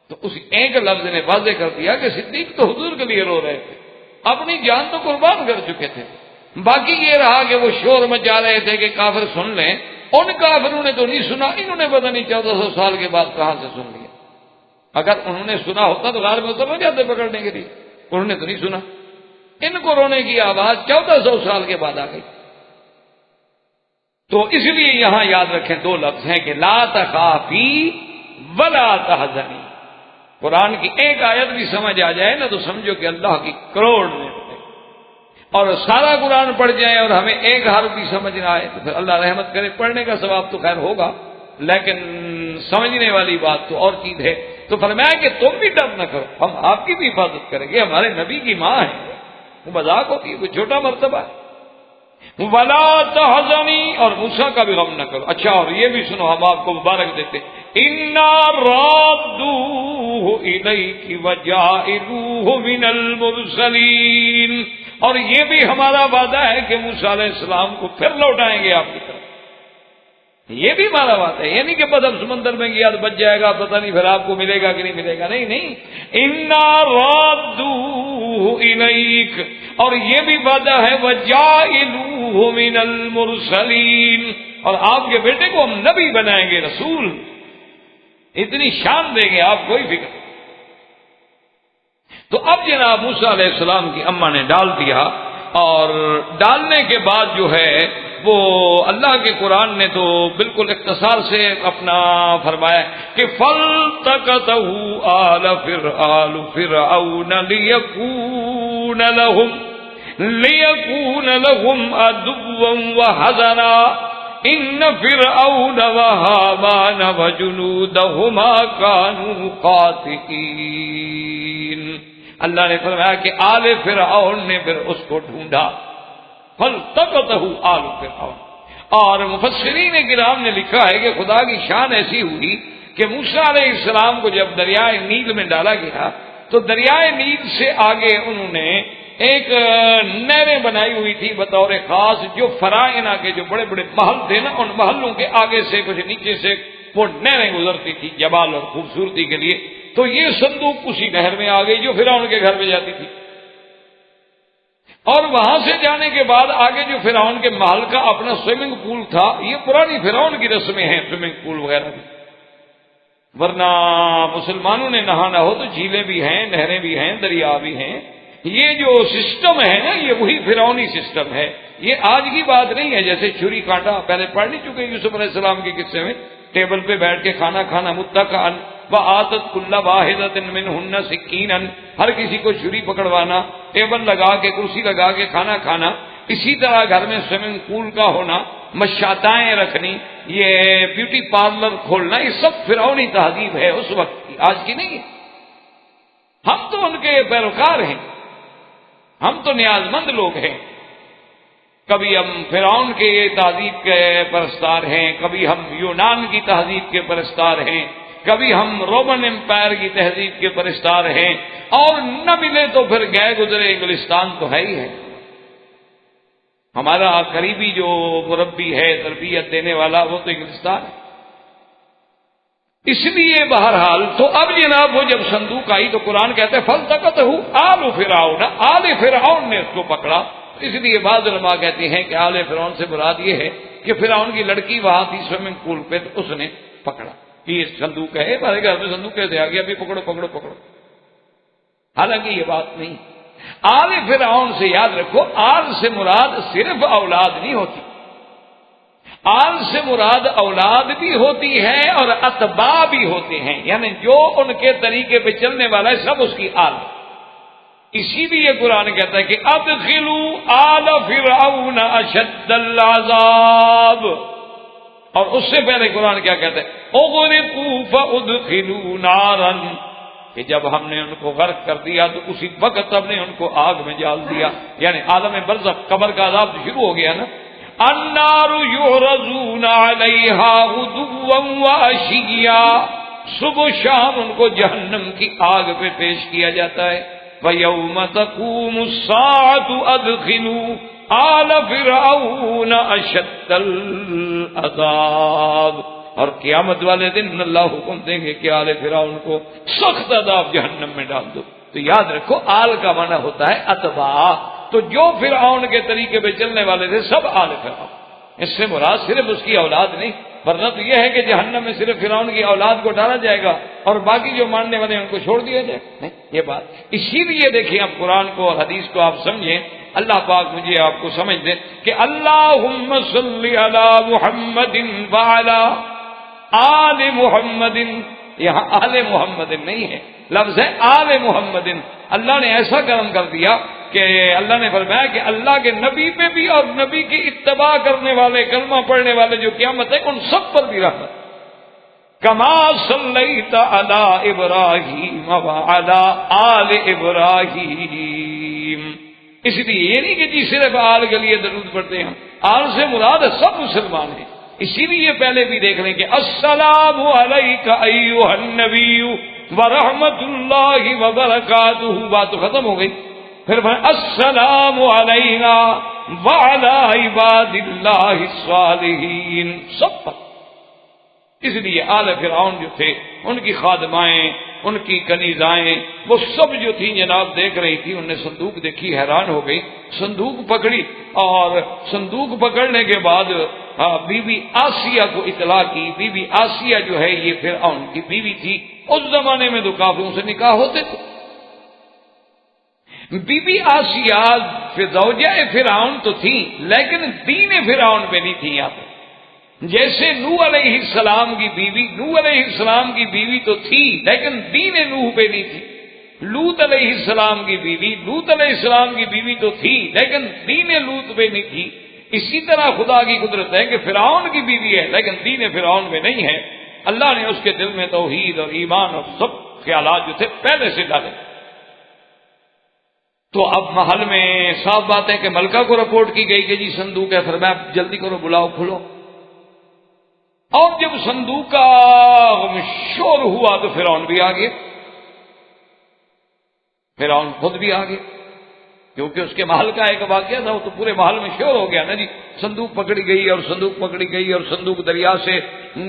تو اس ایک لفظ نے واضح کر دیا کہ صدیق تو حضور کے لیے رو رہے تھے، اپنی جان تو قربان کر چکے تھے. باقی یہ رہا کہ وہ شور مچا رہے تھے کہ کافر سن لیں. ان کافروں نے تو نہیں سنا، انہوں نے پتہ نہیں 1400 سال کے بعد کہاں سے سن لیا. اگر انہوں نے سنا ہوتا تو غار میں اتر نہ جاتے پکڑنے کے لیے، انہوں نے تو نہیں سنا. ان کو رونے کی آواز 1400 سال کے بعد آ گئی. تو اس لیے یہاں یاد رکھیں 2 لفظ ہیں کہ لا تخافی ولا تحزنی. قرآن کی ایک آیت بھی سمجھ آ جائے نا تو سمجھو کہ اللہ کی کروڑ نعمتیں، اور سارا قرآن پڑھ جائیں اور ہمیں ایک حرف بھی سمجھ نہ آئے تو پھر اللہ رحمت کرے، پڑھنے کا ثواب تو خیر ہوگا لیکن سمجھنے والی بات تو اور چیز ہے. تو فرمایا کہ تم بھی ڈر نہ کرو، ہم آپ کی بھی حفاظت کریں گے، ہمارے نبی کی ماں ہے، وہ مذاق ہوتی ہے، کوئی چھوٹا مرتبہ ہے. ولا تحزنی، اور موسیٰ کا بھی غم نہ کرو. اچھا اور یہ بھی سنو ہم آپ کو مبارک دیتے انا رادوہ الیک وجاعلوہ من المرسلین. اور یہ بھی ہمارا وعدہ ہے کہ موسیٰ علیہ السلام کو پھر لوٹائیں گے آپ کی طرف. یہ بھی ہمارا وعدہ ہے، یہ نہیں کہ بس اب سمندر میں گیا تو بچ جائے گا، پتہ نہیں پھر آپ کو ملے گا کہ نہیں ملے گا. نہیں، انا رادوہ الیک، اور یہ بھی وعدہ ہے وجاعلوہ من المرسلین، اور آپ کے بیٹے کو ہم نبی بنائیں گے، رسول. اتنی شان دیں گے آپ، کوئی فکر. تو اب جناب موسیٰ علیہ السلام کی اماں نے ڈال دیا، اور ڈالنے کے بعد جو ہے وہ اللہ کے قرآن نے تو بالکل اختصار سے اپنا فرمایا کہ فَالْتَقَطَهُ آلُ فِرْعَوْنَ لِيَكُونَ لَهُمْ عَدُوًّا وَحَزَنًا إِنَّ فِرْعَوْنَ وَهَامَانَ وَجُنُودَهُمَا كَانُوا خَاطِئِينَ۔ اللہ نے فرمایا کہ آل فرعون نے پھر اس کو ڈھونڈا، فَالْتَقَطَهُ آلُ فرعون۔ اور مفسرین کرام نے لکھا ہے کہ خدا کی شان ایسی ہوئی کہ موسیٰ علیہ السلام کو جب دریائے نیل میں ڈالا گیا تو دریائے نیل سے آگے انہوں نے ایک نہریں بنائی ہوئی تھی بطور خاص، جو فرائنا کے جو بڑے بڑے محل تھے نا، ان محلوں کے آگے سے کچھ نیچے سے وہ نہریں گزرتی تھی جمال اور خوبصورتی کے لیے۔ تو یہ صندوق اسی نہر میں آ گئی جو فرعون کے گھر میں جاتی تھی، اور وہاں سے جانے کے بعد آگے جو فرعون کے محل کا اپنا سوئمنگ پول تھا، یہ پرانی فرعون کی رسمیں ہیں سوئمنگ پول وغیرہ بھی، ورنہ مسلمانوں نے نہانا ہو تو جھیلیں بھی ہیں، نہریں بھی ہیں، دریا بھی ہیں۔ یہ جو سسٹم ہے نا، یہ وہی فرعونی سسٹم ہے، یہ آج کی بات نہیں ہے۔ جیسے چھری کانٹا پہلے پڑھ نہیں چکے یوسف علیہ السلام کے قصے میں، ٹیبل پہ بیٹھ کے کھانا کھانا، متکئن وآتت کل واحدۃ منہن سکینا، ہر کسی کو چھری پکڑوانا، ٹیبل لگا کے کرسی لگا کے کھانا کھانا۔ اسی طرح گھر میں سوئمنگ پول کا ہونا، مشاتائیں رکھنی، یہ بیوٹی پارلر کھولنا، یہ سب فرعونی تہذیب ہے اس وقت کی، آج کی نہیں ہے۔ ہم تو ان کے پیروکار ہیں، ہم تو نیاز مند لوگ ہیں۔ کبھی ہم فرعون کے تہذیب کے پرستار ہیں، کبھی ہم یونان کی تہذیب کے پرستار ہیں، کبھی ہم رومن امپائر کی تہذیب کے پرستار ہیں، اور نہ ملے تو پھر گئے گزرے انگلستان تو ہے ہی ہے۔ ہمارا قریبی جو مربی ہے، تربیت دینے والا، وہ تو انگلستان ہے۔ اس لیے بہرحال تو اب جناب وہ جب صندوق آئی تو قرآن کہتے ہیں فَالْتَقَطَهُ آلُ فِرْعَوْنَ، آل فرعون نے اس کو پکڑا۔ اس لیے بعض علماء کہتے ہیں کہ آل فرعون سے مراد یہ ہے کہ فرعون کی لڑکی وہاں تھی سوئمنگ پول پہ، تو اس نے پکڑا کہ یہ صندوق ہے، ہمارے گھر میں صندوق کیسے آ گیا، ابھی پکڑو پکڑو پکڑو۔ حالانکہ یہ بات نہیں۔ آل فرعون سے یاد رکھو، آل سے مراد صرف اولاد نہیں ہوتی، آل سے مراد اولاد بھی ہوتی ہے اور اتباع بھی ہوتے ہیں، یعنی جو ان کے طریقے پہ چلنے والا ہے سب اس کی آل۔ اسی لیے قرآن کہتا ہے کہ ادخلوا آل فرعون اشد العذاب، اور اس سے پہلے قرآن کیا کہتا ہے اغرقوا فادخلوا نارا، کہ جب ہم نے ان کو غرق کر دیا تو اسی وقت ہم نے ان کو آگ میں ڈال دیا، یعنی عالم برزخ قبر کا عذاب شروع ہو گیا نا۔ النار یعرضون علیہا غدوا وعشیا، صبح و شام ان کو جہنم کی آگ پہ پیش کیا جاتا ہے۔ وَيَوْمَ تَقُومُ السَّاعَةُ أَدْخِلُوا آلَ فِرْعَوْنَ أَشَدَّ الْعَذَابِ، اور قیامت والے دن اللہ حکم دیں گے کہ آل فرعون کو سخت عذاب جہنم میں ڈال دو۔ تو یاد رکھو آل کا معنی ہوتا ہے اتباع، تو جو فرعون کے طریقے پہ چلنے والے تھے سب آل فرعون، اس سے مراد صرف اس کی اولاد نہیں، ورنہ تو یہ ہے کہ جہنم میں صرف فرعون کی اولاد کو ڈالا جائے گا اور باقی جو ماننے والے ہیں ان کو چھوڑ دیا جائے گا، نہیں یہ بات۔ اسی لیے دیکھیں اب قرآن کو اور حدیث کو آپ سمجھیں، اللہ پاک مجھے آپ کو سمجھ دیں کہ اللہم صلی علی محمد وعلی آل محمد، یہاں آل محمد نہیں ہے، لفظ ہے آل محمد۔ اللہ نے ایسا کرم کر دیا کہ اللہ نے فرمایا کہ اللہ کے نبی پہ بھی اور نبی کی اتباع کرنے والے، کلمہ پڑھنے والے جو قیامت ہے ان سب پر بھی رحمت۔ کما صلیت علی ابراہیم وعلی آل ابراہیم، اس لیے یہ نہیں کہ جی صرف آل کے لیے درود پڑھتے ہیں، آل سے مراد سب مسلمان ہیں۔ اسی لیے پہلے بھی دیکھ لیں کہ السلام علیک ایھا النبی ورحمۃ اللہ وبرکاتہ، بات تو ختم ہو گئی۔ پھر السلام علینا وعلی عباد اللہ الصالحین، سب پر۔ اس لیے آل فرعون جو تھے، ان کی خادمائیں، ان کی کنیزائیں، وہ سب جو تھیں جناب دیکھ رہی تھی، انہوں نے صندوق دیکھی، حیران ہو گئی، صندوق پکڑی، اور صندوق پکڑنے کے بعد بی بی آسیہ کو اطلاع کی۔ بی بی آسیہ جو ہے یہ فرعون کی بیوی تھی، اس زمانے میں تو کافروں سے نکاح ہوتے تھے، بی بی آسیہ زوجہ فرعون تو تھی، لیکن دین فرعون پہ نہیں تھی یہاں پہ۔ جیسے نوح علیہ السلام کی بیوی، نوح علیہ السلام کی بیوی تو تھی لیکن دین نوح پہ نہیں تھی۔ لوط علیہ السلام کی بیوی، لوط علیہ السلام کی بیوی تو تھی لیکن دین لوط پہ نہیں تھی۔ اسی طرح خدا کی قدرت ہے کہ فرعون کی بیوی ہے لیکن دین فرعون میں نہیں ہے۔ اللہ نے اس کے دل میں توحید اور ایمان اور سب خیالات جو تھے پہلے سے ڈالے۔ تو اب محل میں صاف بات ہے کہ ملکہ کو رپورٹ کی گئی کہ جی صندوق ہے، فرمایا جلدی کرو، بلاؤ، کھلو۔ اور جب صندوق کا شور ہوا تو فرعون بھی آ گیا، فرعون خود بھی آ گیا، کیونکہ اس کے محل کا ایک واقعہ تھا، وہ تو پورے محل میں شور ہو گیا نا جی، صندوق پکڑی گئی اور صندوق پکڑی گئی اور صندوق دریا سے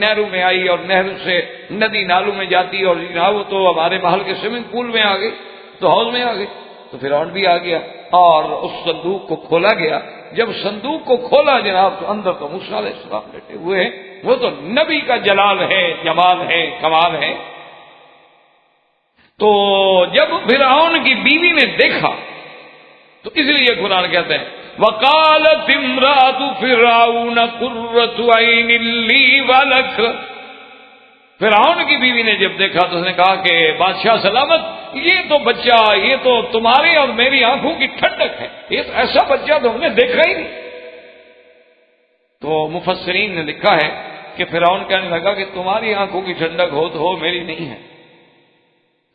نہروں میں آئی اور نہر سے ندی نالوں میں جاتی اور جناب وہ تو ہمارے محل کے سوئمنگ پول میں آ گئی، تو حوض میں آ گئی، تو فرعون بھی آ گیا اور اس صندوق کو کھولا گیا۔ جب صندوق کو کھولا جناب تو اندر تو موسیٰ علیہ السلام بیٹھے ہوئے ہیں، وہ تو نبی کا جلال ہے، جمال ہے، کمال ہے۔ تو جب فرعون کی بیوی نے دیکھا تو اس لیے قرآن کہتے ہیں وَقَالَتِ امْرَأَتُ فِرْعَوْنَ قُرَّةُ عَيْنٍ لِّي وَلَكَ۔ فرعون کی بیوی نے جب دیکھا تو اس نے کہا کہ بادشاہ سلامت، یہ تو بچہ، یہ تو تمہاری اور میری آنکھوں کی ٹھنڈک ہے، یہ تو ایسا بچہ تو ہم نے دیکھا ہی نہیں۔ تو مفسرین نے لکھا ہے کہ فرعون کہنے لگا کہ تمہاری آنکھوں کی ٹھنڈک ہو تو ہو، میری نہیں ہے۔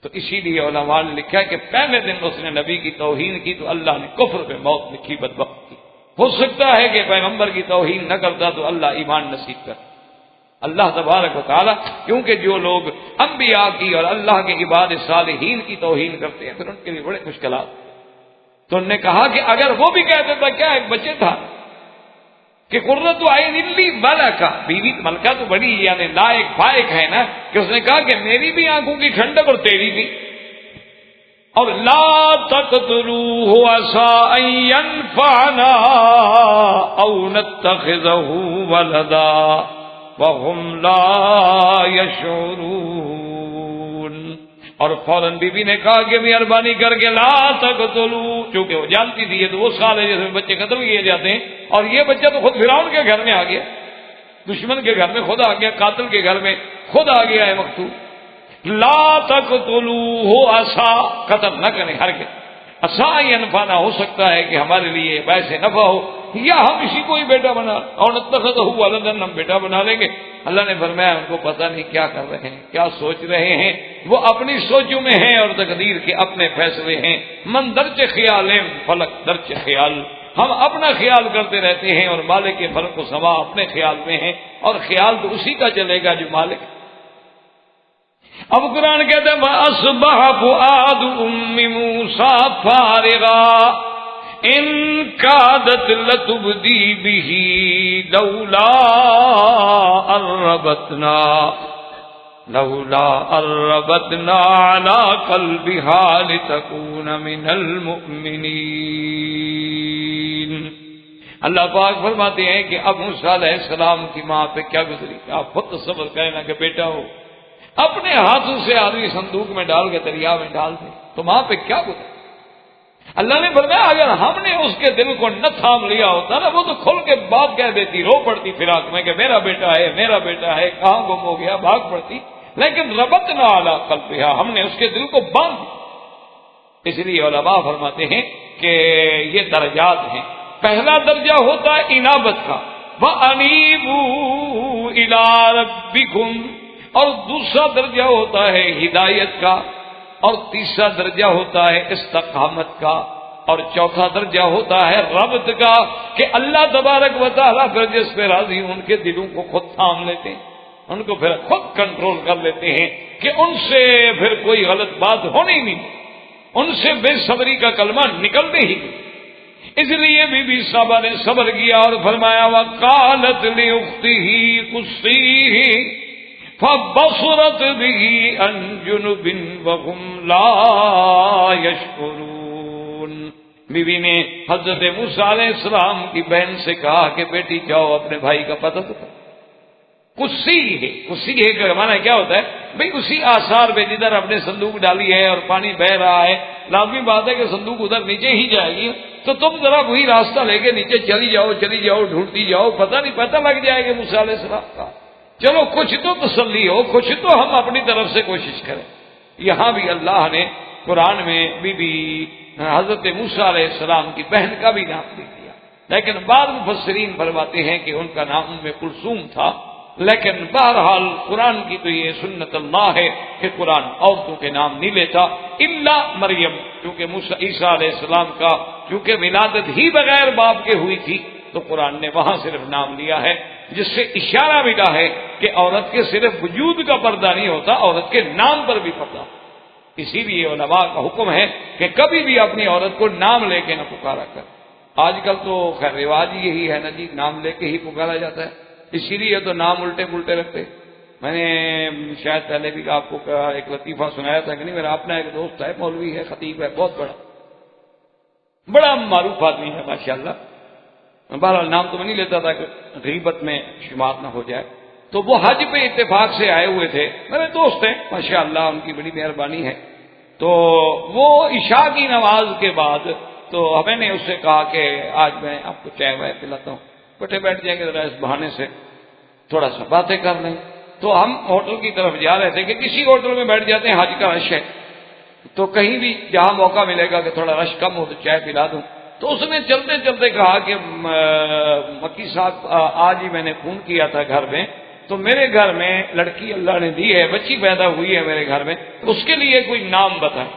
تو اسی لیے علماء نے لکھا ہے کہ پہلے دن اس نے نبی کی توہین کی تو اللہ نے کفر پہ موت لکھی، بدبخت کی۔ ہو سکتا ہے کہ پیغمبر کی توہین نہ کرتا تو اللہ ایمان نصیب کرتا۔ اللہ تبارک و تعالیٰ کیونکہ جو لوگ انبیاء کی اور اللہ کے عباد صالحین کی توہین کرتے ہیں پھر ان کے لیے بڑے مشکلات۔ تو انہوں نے کہا کہ اگر وہ بھی کہہ دیتا، کیا ایک بچے تھا کہ قرۃ عین لی ولک، بیوی ملکہ تو بڑی یعنی لائق فائق ہے نا، کہ اس نے کہا کہ میری بھی آنکھوں کی ٹھنڈک اور تیری بھی، اور لا تقتلوہ عسى ان ينفعنا او نتخذہ ولدا وَهُمْ لَا يَشْعُرُونَ۔ اور فوراً بی بی نے کہا کہ مہربانی کر کے لا تقتلوا، چونکہ وہ جانتی تھی یہ تو وہ سال ہے جس میں بچے قتل کیے جاتے ہیں، اور یہ بچہ تو خود فرعون کے گھر میں آ گیا، دشمن کے گھر میں خود آ گیا، قاتل کے گھر میں خود آ گیا ہے مقتول۔ لا تقتلوہ عسى، قتل نہ کریں ہرگز، عسى ينفعنا، ہو سکتا ہے کہ ہمارے لیے باعث نفع ہو، یا ہم اسی کو ہی بیٹا بنا، اور نتخذہ ولدا، ہم بیٹا بنا لیں گے۔ اللہ نے فرمایا ان کو پتہ نہیں کیا کر رہے ہیں، کیا سوچ رہے ہیں، وہ اپنی سوچوں میں ہیں اور تقدیر کے اپنے فیصلے ہیں۔ من درچ خیال فلک درچ خیال، ہم اپنا خیال کرتے رہتے ہیں اور مالک کے فلک و سما اپنے خیال میں ہیں، اور خیال تو اسی کا چلے گا جو مالک۔ اب قرآن کہتے ہیں وَأَصْبَحَ فُؤَادُ أُمِّ مُوسَىٰ فَارِغًا إِن كَادَتْ لَتُبْدِي بِهِ لَوْلَا أَرَّبَتْنَا عَلَىٰ قَلْبِهَا لِتَكُونَ مِنَ الْمُؤْمِنِينَ۔ اللہ پاک فرماتے ہیں کہ اب موسیٰ علیہ السلام کی ماں پہ کیا گزری، آپ خود تصور کریں نا کہ بیٹا ہو، اپنے ہاتھوں سے آدمی صندوق میں ڈال کے دریا میں ڈال دے تو وہاں پہ کیا گزرا۔ اللہ نے فرمایا اگر ہم نے اس کے دل کو نہ تھام لیا ہوتا نا، وہ تو کھل کے بات کہہ دیتی، رو پڑتی فراق میں کہ میرا بیٹا ہے، میرا بیٹا ہے، کہاں گم ہو گیا، بھاگ پڑتی، لیکن ربطنا علی قلبہا، ہم نے اس کے دل کو باندھ دیا۔ اس لیے علماء فرماتے ہیں کہ یہ درجات ہیں۔ پہلا درجہ ہوتا ہے انابت کا، وَأَنِيبُوا إِلَىٰ رَبِّكُمْ، اور دوسرا درجہ ہوتا ہے ہدایت کا، اور تیسرا درجہ ہوتا ہے استقامت کا، اور چوتھا درجہ ہوتا ہے ربط کا کہ اللہ تبارک و تعالیٰ پھر جس پہ راضی ان کے دلوں کو خود تھام لیتے ہیں، ان کو پھر خود کنٹرول کر لیتے ہیں کہ ان سے پھر کوئی غلط بات ہونی نہیں، ان سے بے صبری کا کلمہ نکلتے ہی نہیں۔ اس لیے بی بی صاحبہ نے صبر کیا اور فرمایا وَقَالَتْ لِأُخْتِهِ قُصِّيهِ فَبَصُرَتْ بِهِ عَنْ جُنُبٍ وَهُمْ لَا يَشْعُرُونَ۔ بی بی نے حضرت موسیٰ علیہ السلام کی بہن سے کہا کہ بیٹی جاؤ اپنے بھائی کا پتہ تو کرو۔ کسی ہے کا معنی کیا ہوتا ہے؟ بھئی اسی آثار پہ جدھر اپنے صندوق ڈالی ہے اور پانی بہ رہا ہے لازمی بات ہے کہ صندوق ادھر نیچے ہی جائے گی، تو تم ذرا وہی راستہ لے کے نیچے چلی جاؤ ڈھونڈتی جاؤ، پتہ نہیں پتہ لگ جائے گا موسیٰ علیہ السلام کا۔ چلو کچھ تو تسلی ہو، کچھ تو ہم اپنی طرف سے کوشش کریں۔ یہاں بھی اللہ نے قرآن میں بی حضرت موسیٰ علیہ السلام کی بہن کا بھی نام لکھ دیا، لیکن بعض مفسرین فرماتے ہیں کہ ان کا نام ام کلثوم تھا۔ لیکن بہرحال قرآن کی تو یہ سنت اللہ ہے کہ قرآن عورتوں کے نام نہیں لیتا الا مریم، کیونکہ عیسیٰ علیہ السلام کا چونکہ ولادت ہی بغیر باپ کے ہوئی تھی تو قرآن نے وہاں صرف نام لیا ہے، جس سے اشارہ ملا ہے کہ عورت کے صرف وجود کا پردہ نہیں ہوتا، عورت کے نام پر بھی پردہ۔ اسی لیے علماء کا حکم ہے کہ کبھی بھی اپنی عورت کو نام لے کے نہ پکارا کر۔ آج کل تو خیر رواج یہی ہے نا جی، نام لے کے ہی پکارا جاتا ہے، اسی لیے تو نام الٹے پلٹے رکھتے۔ میں نے شاید پہلے بھی آپ کو ایک لطیفہ سنایا تھا کہ نہیں، میرا اپنا ایک دوست ہے، مولوی ہے، خطیب ہے، بہت بڑا معروف آدمی ہے ماشاءاللہ۔ بہرحال نام تو میں نہیں لیتا تھا کہ غیبت میں شمار نہ ہو جائے۔ تو وہ حج پہ اتفاق سے آئے ہوئے تھے، میرے دوست ہیں ماشاءاللہ، ان کی بڑی مہربانی ہے۔ تو وہ عشاء کی نماز کے بعد تو ہمیں نے اس سے کہا کہ آج میں آپ کو چائے وائے پلاتا ہوں، بیٹھے بیٹھ جائیں گے ذرا اس بہانے سے تھوڑا سا باتیں کر لیں۔ تو ہم ہوٹل کی طرف جا رہے تھے کہ کسی ہوٹل میں بیٹھ جاتے ہیں، حج کا رش ہے، تو کہیں بھی جہاں موقع ملے گا کہ تھوڑا رش کم ہو تو چائے پلا دوں۔ تو اس نے چلتے چلتے کہا کہ مکی صاحب آج ہی میں نے فون کیا تھا گھر میں، تو میرے گھر میں لڑکی اللہ نے دی ہے، بچی پیدا ہوئی ہے میرے گھر میں، اس کے لیے کوئی نام بتائیں۔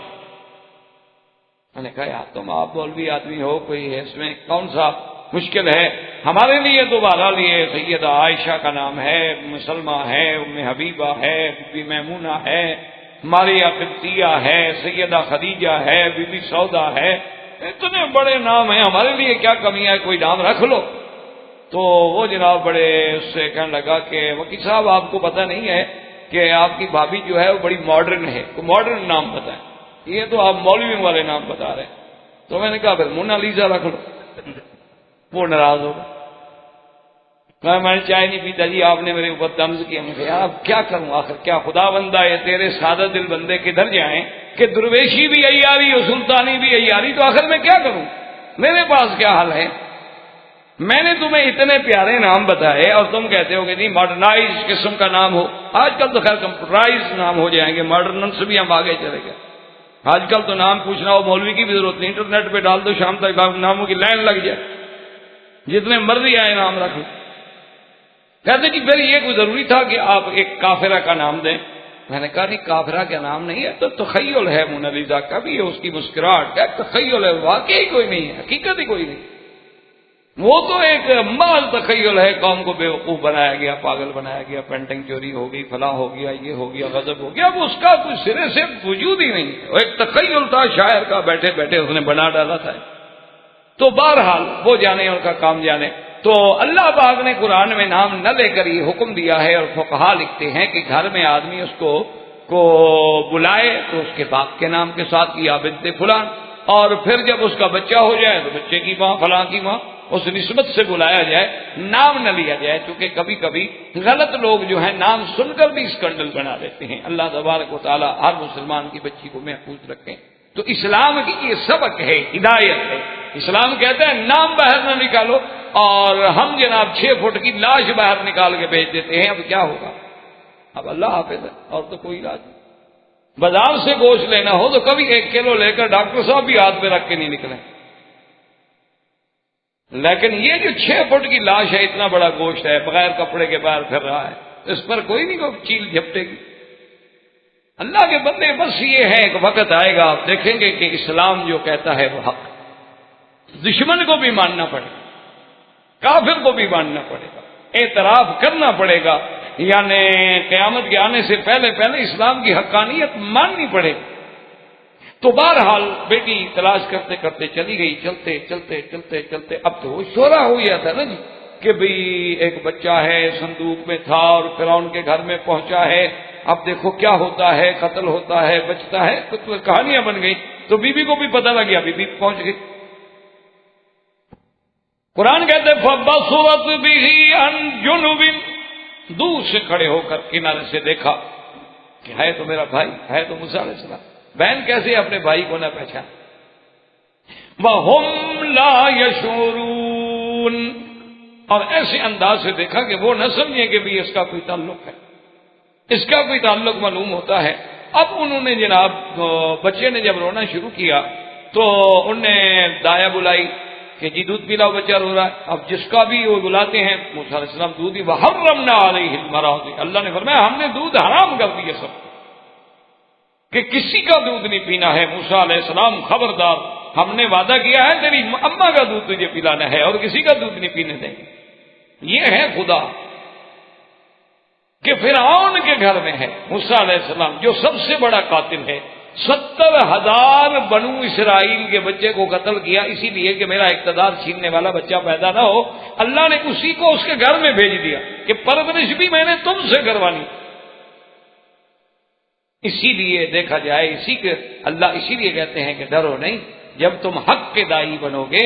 میں نے کہا یار تم آپ مولوی آدمی ہو، کوئی ہے اس میں کون سا مشکل ہے؟ ہمارے لیے تو بہرحال یہ سیدہ عائشہ کا نام ہے، سلمہ ہے، ام حبیبہ ہے، بی میمونہ ہے، ماریہ قبطیہ ہے، سیدہ خدیجہ ہے، بی بی سودا ہے، اتنے بڑے نام ہیں، ہمارے لیے کیا کمی ہے، کوئی نام رکھ لو۔ تو وہ جناب بڑے اس سے کہنے لگا کہ وکیل صاحب آپ کو پتہ نہیں ہے کہ آپ کی بھابھی جو ہے وہ بڑی ماڈرن ہے، کوئی ماڈرن نام بتائیں، یہ تو آپ مولویوں والے نام بتا رہے ہیں۔ تو میں نے کہا پھر مونا لیزا رکھ لو۔ وہ ناراض ہو گیا، کہا میں چائے نہیں پیتا جی، آپ نے میرے اوپر طنز کیا۔ میں کہا اب کیا کروں، آخر کیا خدا بندہ ہے، تیرے سادہ دل بندے کدھر جائیں کہ درویشی بھی عیاری اور سلطانی بھی عیاری، تو آخر میں کیا کروں، میرے پاس کیا حل ہے؟ میں نے تمہیں اتنے پیارے نام بتائے اور تم کہتے ہو کہ نہیں ماڈرنائز قسم کا نام ہو۔ آج کل تو خیر کمپیوٹرائز نام ہو جائیں گے، ماڈرن سے بھی ہم آگے چلے گئے۔ آج کل تو نام پوچھنا ہو مولوی کی بھی ضرورت نہیں، انٹرنیٹ پہ ڈال دو، شام تک ناموں کی لائن لگ جائے، جتنے مرضی آئے نام رکھ لو۔ کہتے کہ پھر یہ کوئی ضروری تھا کہ آپ ایک کافرہ کا نام دیں؟ میں نے کہا نہیں کافرہ کا نام نہیں ہے، تو تخیل ہے مونا لیزا کا بھی، اس کی مسکراہٹ کا تخیل ہے، واقعی کوئی نہیں ہے، حقیقت ہی کوئی نہیں، وہ تو ایک محض تخیل ہے، قوم کو بیوقوف بنایا گیا، پاگل بنایا گیا، پینٹنگ چوری ہو گئی، فلاں ہو گیا، یہ ہو گیا، غضب ہو گیا، اب اس کا کوئی سرے سے وجود ہی نہیں ہے، وہ ایک تخیل تھا شاعر کا، بیٹھے بیٹھے اس نے بنا ڈالا تھا۔ تو بہرحال وہ جانے ان کا کام جانے۔ تو اللہ پاک نے قرآن میں نام نہ لے کر یہ حکم دیا ہے، اور فقہا لکھتے ہیں کہ گھر میں آدمی اس کو بلائے تو اس کے باپ کے نام کے ساتھ یا بنت فلان، اور پھر جب اس کا بچہ ہو جائے تو بچے کی ماں، فلاں کی ماں، اس نسبت سے بلایا جائے، نام نہ لیا جائے، کیونکہ کبھی کبھی غلط لوگ جو ہیں نام سن کر بھی اسکینڈل بنا لیتے ہیں۔ اللہ تبارک و تعالی ہر مسلمان کی بچی کو محفوظ رکھیں۔ تو اسلام کی یہ سبق ہے، ہدایت ہے۔ اسلام کہتا ہے نام باہر نہ نکالو، اور ہم جناب 6 فٹ کی لاش باہر نکال کے بھیج دیتے ہیں، اب کیا ہوگا؟ اب اللہ حافظ ہے، اور تو کوئی علاج نہیں۔ بازار سے گوشت لینا ہو تو کبھی 1 کلو لے کر ڈاکٹر صاحب بھی ہاتھ پہ رکھ کے نہیں نکلیں، لیکن یہ جو 6 فٹ کی لاش ہے، اتنا بڑا گوشت ہے، بغیر کپڑے کے باہر پھر رہا ہے، اس پر کوئی نہیں کوئی چیل جھپٹے گی۔ اللہ کے بندے بس یہ ہے کہ وقت آئے گا آپ دیکھیں گے کہ اسلام جو کہتا ہے وہ حق، دشمن کو بھی ماننا پڑے گا، کافر کو بھی ماننا پڑے گا، اعتراف کرنا پڑے گا، یعنی قیامت کے آنے سے پہلے پہلے اسلام کی حقانیت ماننی پڑے گی۔ تو بہرحال بیٹی تلاش کرتے کرتے چلی گئی، چلتے چلتے چلتے چلتے اب تو وہ شورا ہو گیا تھا نا جی کہ بھئی ایک بچہ ہے صندوق میں تھا اور فرعون کے گھر میں پہنچا ہے، اب دیکھو کیا ہوتا ہے، قتل ہوتا ہے، بچتا ہے، کچھ کہانیاں بن گئی۔ تو بی بی کو بھی پتہ لگ گیا، بی بی پہنچ گئی۔ قرآن کہتے فَبَصُرَتْ بِهِ عَنْ جُنُبٍ، دور سے کھڑے ہو کر کنارے سے دیکھا کہ ہے تو میرا بھائی، ہے تو موسیٰ علیہ السلام، بہن کیسے اپنے بھائی کو نہ پہچان. وَهُمْ لَا يَشْعُرُونَ، اور ایسے انداز سے دیکھا کہ وہ نہ سمجھیں کہ بھی اس کا کوئی تعلق ہے، اس کا کوئی تعلق معلوم ہوتا ہے. اب انہوں نے جناب بچے نے جب رونا شروع کیا تو انہوں نے دایا بلائی کہ جی دودھ پلاؤ، بچہ رو رہا ہے. اب جس کا بھی وہ بلاتے ہیں موسیٰ علیہ السلام دودھ ہی. وَحَرَّمْنَا عَلَيْهِ الْمَرَاضِعَ، اللہ نے فرمایا ہم نے دودھ حرام کر دیا سب کہ کسی کا دودھ نہیں پینا ہے. موسیٰ علیہ السلام خبردار، ہم نے وعدہ کیا ہے تیری اماں کا دودھ تجھے پلانا ہے اور کسی کا دودھ نہیں پینے دیں گے. یہ ہے خدا کہ فرعون کے گھر میں ہے موسیٰ علیہ السلام جو سب سے بڑا قاتل ہے. 70,000 بنو اسرائیل کے بچے کو قتل کیا اسی لیے کہ میرا اقتدار چھیننے والا بچہ پیدا نہ ہو. اللہ نے اسی کو اس کے گھر میں بھیج دیا کہ پرورش بھی میں نے تم سے کروانی. اسی لیے دیکھا جائے اللہ اسی لیے کہتے ہیں کہ ڈرو نہیں. جب تم حق کے دائی بنو گے،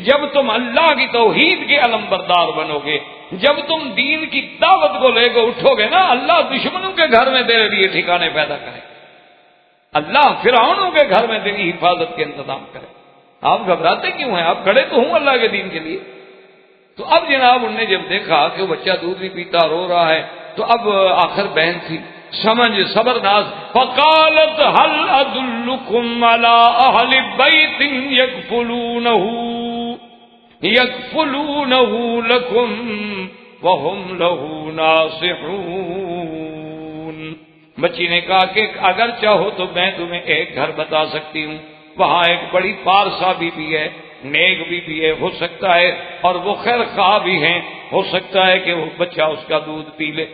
جب تم اللہ کی توحید کے علمبردار بنو گے، جب تم دین کی دعوت کو لے کے اٹھو گے نا، اللہ دشمنوں کے گھر میں تیرے لیے ٹھکانے پیدا کرے. اللہ فرعونوں کے گھر میں تیری حفاظت کے انتظام کرے. آپ گھبراتے کیوں ہیں؟ آپ کھڑے تو ہوں اللہ کے دین کے لیے. تو اب جناب انہوں نے جب دیکھا کہ وہ بچہ دودھ بھی پیتا رو رہا ہے تو اب آخر بہن تھی سمجھ صبر ناز. فقالت هل ادلكم على اهل بيت يكفلونه لكم وهم له ناصحون. بچی نے کہا کہ اگر چاہو تو میں تمہیں ایک گھر بتا سکتی ہوں، وہاں ایک بڑی پارسا بھی ہے، نیک بھی ہے، ہو سکتا ہے اور وہ خیر خواہ بھی ہیں، ہو سکتا ہے کہ وہ بچہ اس کا دودھ پی لے.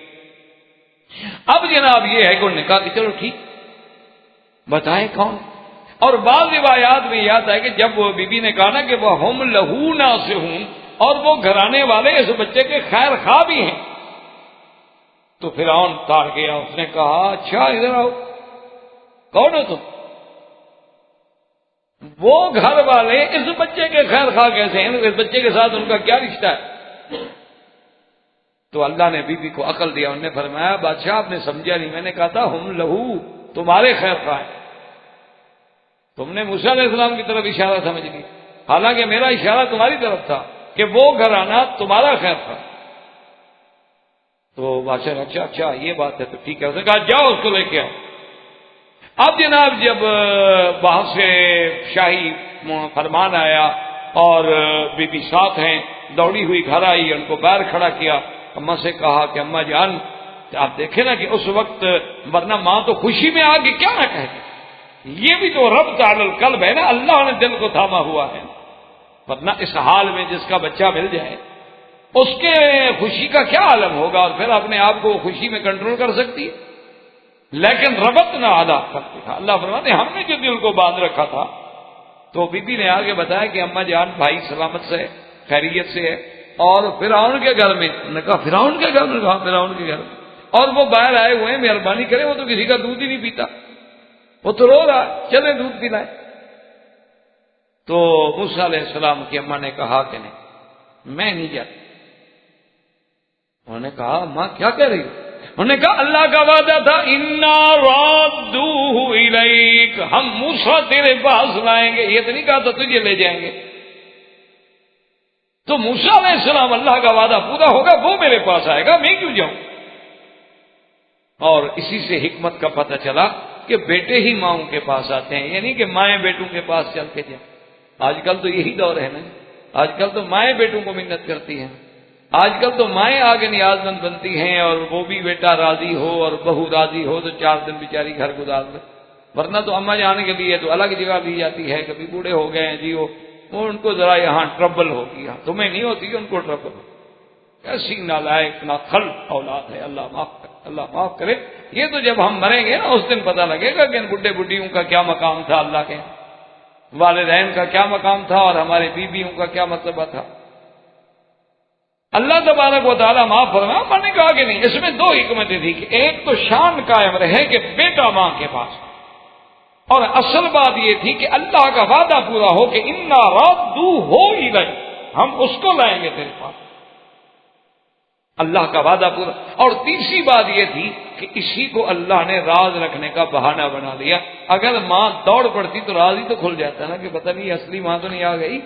اب جناب یہ ہے کہ انہوں نے کہا کہ چلو ٹھیک بتائیں کون. اور بعض روایات میں یاد ہے کہ جب وہ بی بی نے کہا نا کہ وہ ہم لہو ناصحون اور وہ گھرانے والے اس بچے کے خیر خواہ بھی ہیں، تو فرعون تار گیا. اس نے کہا اچھا ادھر آؤ، کون ہو تم؟ وہ گھر والے اس بچے کے خیر خواہ کیسے ہیں؟ اس بچے کے ساتھ ان کا کیا رشتہ ہے؟ تو اللہ نے بی بی کو عقل دیا. انہوں نے فرمایا بادشاہ آپ نے سمجھا نہیں، میں نے کہا تھا ہم لہو تمہارے خیر خواہ ہیں، تم نے موسیٰ علیہ السلام کی طرف اشارہ سمجھ لی، حالانکہ میرا اشارہ تمہاری طرف تھا کہ وہ گھرانہ تمہارا خیر خواہ. تو بادشاہ اچھا یہ بات ہے تو ٹھیک ہے. اس نے کہا جاؤ اس کو لے کے آؤ. اب جناب جب وہاں سے شاہی فرمان آیا اور بی بی ساتھ ہیں، دوڑی ہوئی گھر آئی، ان کو باہر کھڑا کیا. اماں سے کہا کہ اماں جان آپ دیکھیں نا کہ اس وقت ورنہ ماں تو خوشی میں آ کے کیا نہ کہتے، یہ بھی تو ربط علی القلب ہے نا، اللہ نے دل کو تھاما ہوا ہے. ورنہ اس حال میں جس کا بچہ مل جائے اس کے خوشی کا کیا عالم ہوگا، اور پھر اپنے آپ کو خوشی میں کنٹرول کر سکتی ہے. لیکن ربط نہ ادا کرتے تھا. اللہ فرماتے ہم نے جو دل کو باندھ رکھا تھا. تو بی بی نے آگے بتایا کہ اماں جان بھائی سلامت سے ہے، خیریت سے ہے، اور فرعون کے گھر میں. انہوں نے کہا فرعون کے گھر میں؟ کہا فرعون کے گھر میں، اور وہ باہر آئے ہوئے ہیں، مہربانی کرے، وہ تو کسی کا دودھ ہی نہیں پیتا، وہ تو رو رہا، چلے دودھ پلائے. تو موسیٰ علیہ السلام کی اماں نے کہا کہ نہیں میں نہیں جاتی. انہوں نے کہا ماں کیا کہہ رہی ہو؟ انہوں نے کہا اللہ کا وعدہ تھا انا رادوہ الیک، ہم موسیٰ تیرے پاس لائیں گے. یہ تو نہیں کہا تھا تجھے لے جائیں گے. تو موسیٰ علیہ السلام اللہ کا وعدہ پورا ہوگا، وہ میرے پاس آئے گا، میں کیوں جاؤں؟ اور اسی سے حکمت کا پتہ چلا کہ بیٹے ہی ماؤں کے پاس آتے ہیں، یعنی کہ مائیں بیٹوں کے پاس چل کے جائیں. آج کل تو یہی دور ہے نا، آج کل تو مائیں بیٹوں کو منت کرتی ہیں، آج کل تو مائیں آگے نیاز مند بنتی ہیں، اور وہ بھی بیٹا راضی ہو اور بہو راضی ہو تو 4 دن بیچاری گھر گزار دے. ورنہ تو اماں جانے کے لیے تو الگ جگہ دی جاتی ہے. کبھی بوڑھے ہو گئے ہیں جی وہ ان کو ذرا یہاں ٹربل ہوگی، تمہیں نہیں ہوتی، ان کو ٹربل ہو. ایسی نالائق ناخل اولاد ہے. اللہ معاف کرے، اللہ معاف کرے. یہ تو جب ہم مریں گے نا اس دن پتہ لگے گا کہ ان بڈھے بڈھیوں کا کیا مقام تھا، اللہ کے والدین کا کیا مقام تھا، اور ہمارے بیویوں کا کیا مرتبہ تھا. اللہ تبارک و تعالیٰ معاف فرمایا. میں نے کہا کہ نہیں، اس میں 2 حکمتیں تھیں کہ ایک تو شان قائم رہے کہ بیٹا ماں کے پاس، اور اصل بات یہ تھی کہ اللہ کا وعدہ پورا ہو کہ انا رادوہ الیک، ہم اس کو لائیں گے تیرے پاس. اللہ کا وعدہ پورا. اور تیسری بات یہ تھی کہ کہ اسی کو اللہ نے راز رکھنے کا بہانہ بنا لیا. اگر ماں دوڑ پڑتی تو راز ہی تو کھل جاتا نا کہ پتہ نہیں اصلی ماں تو نہیں آ گئی,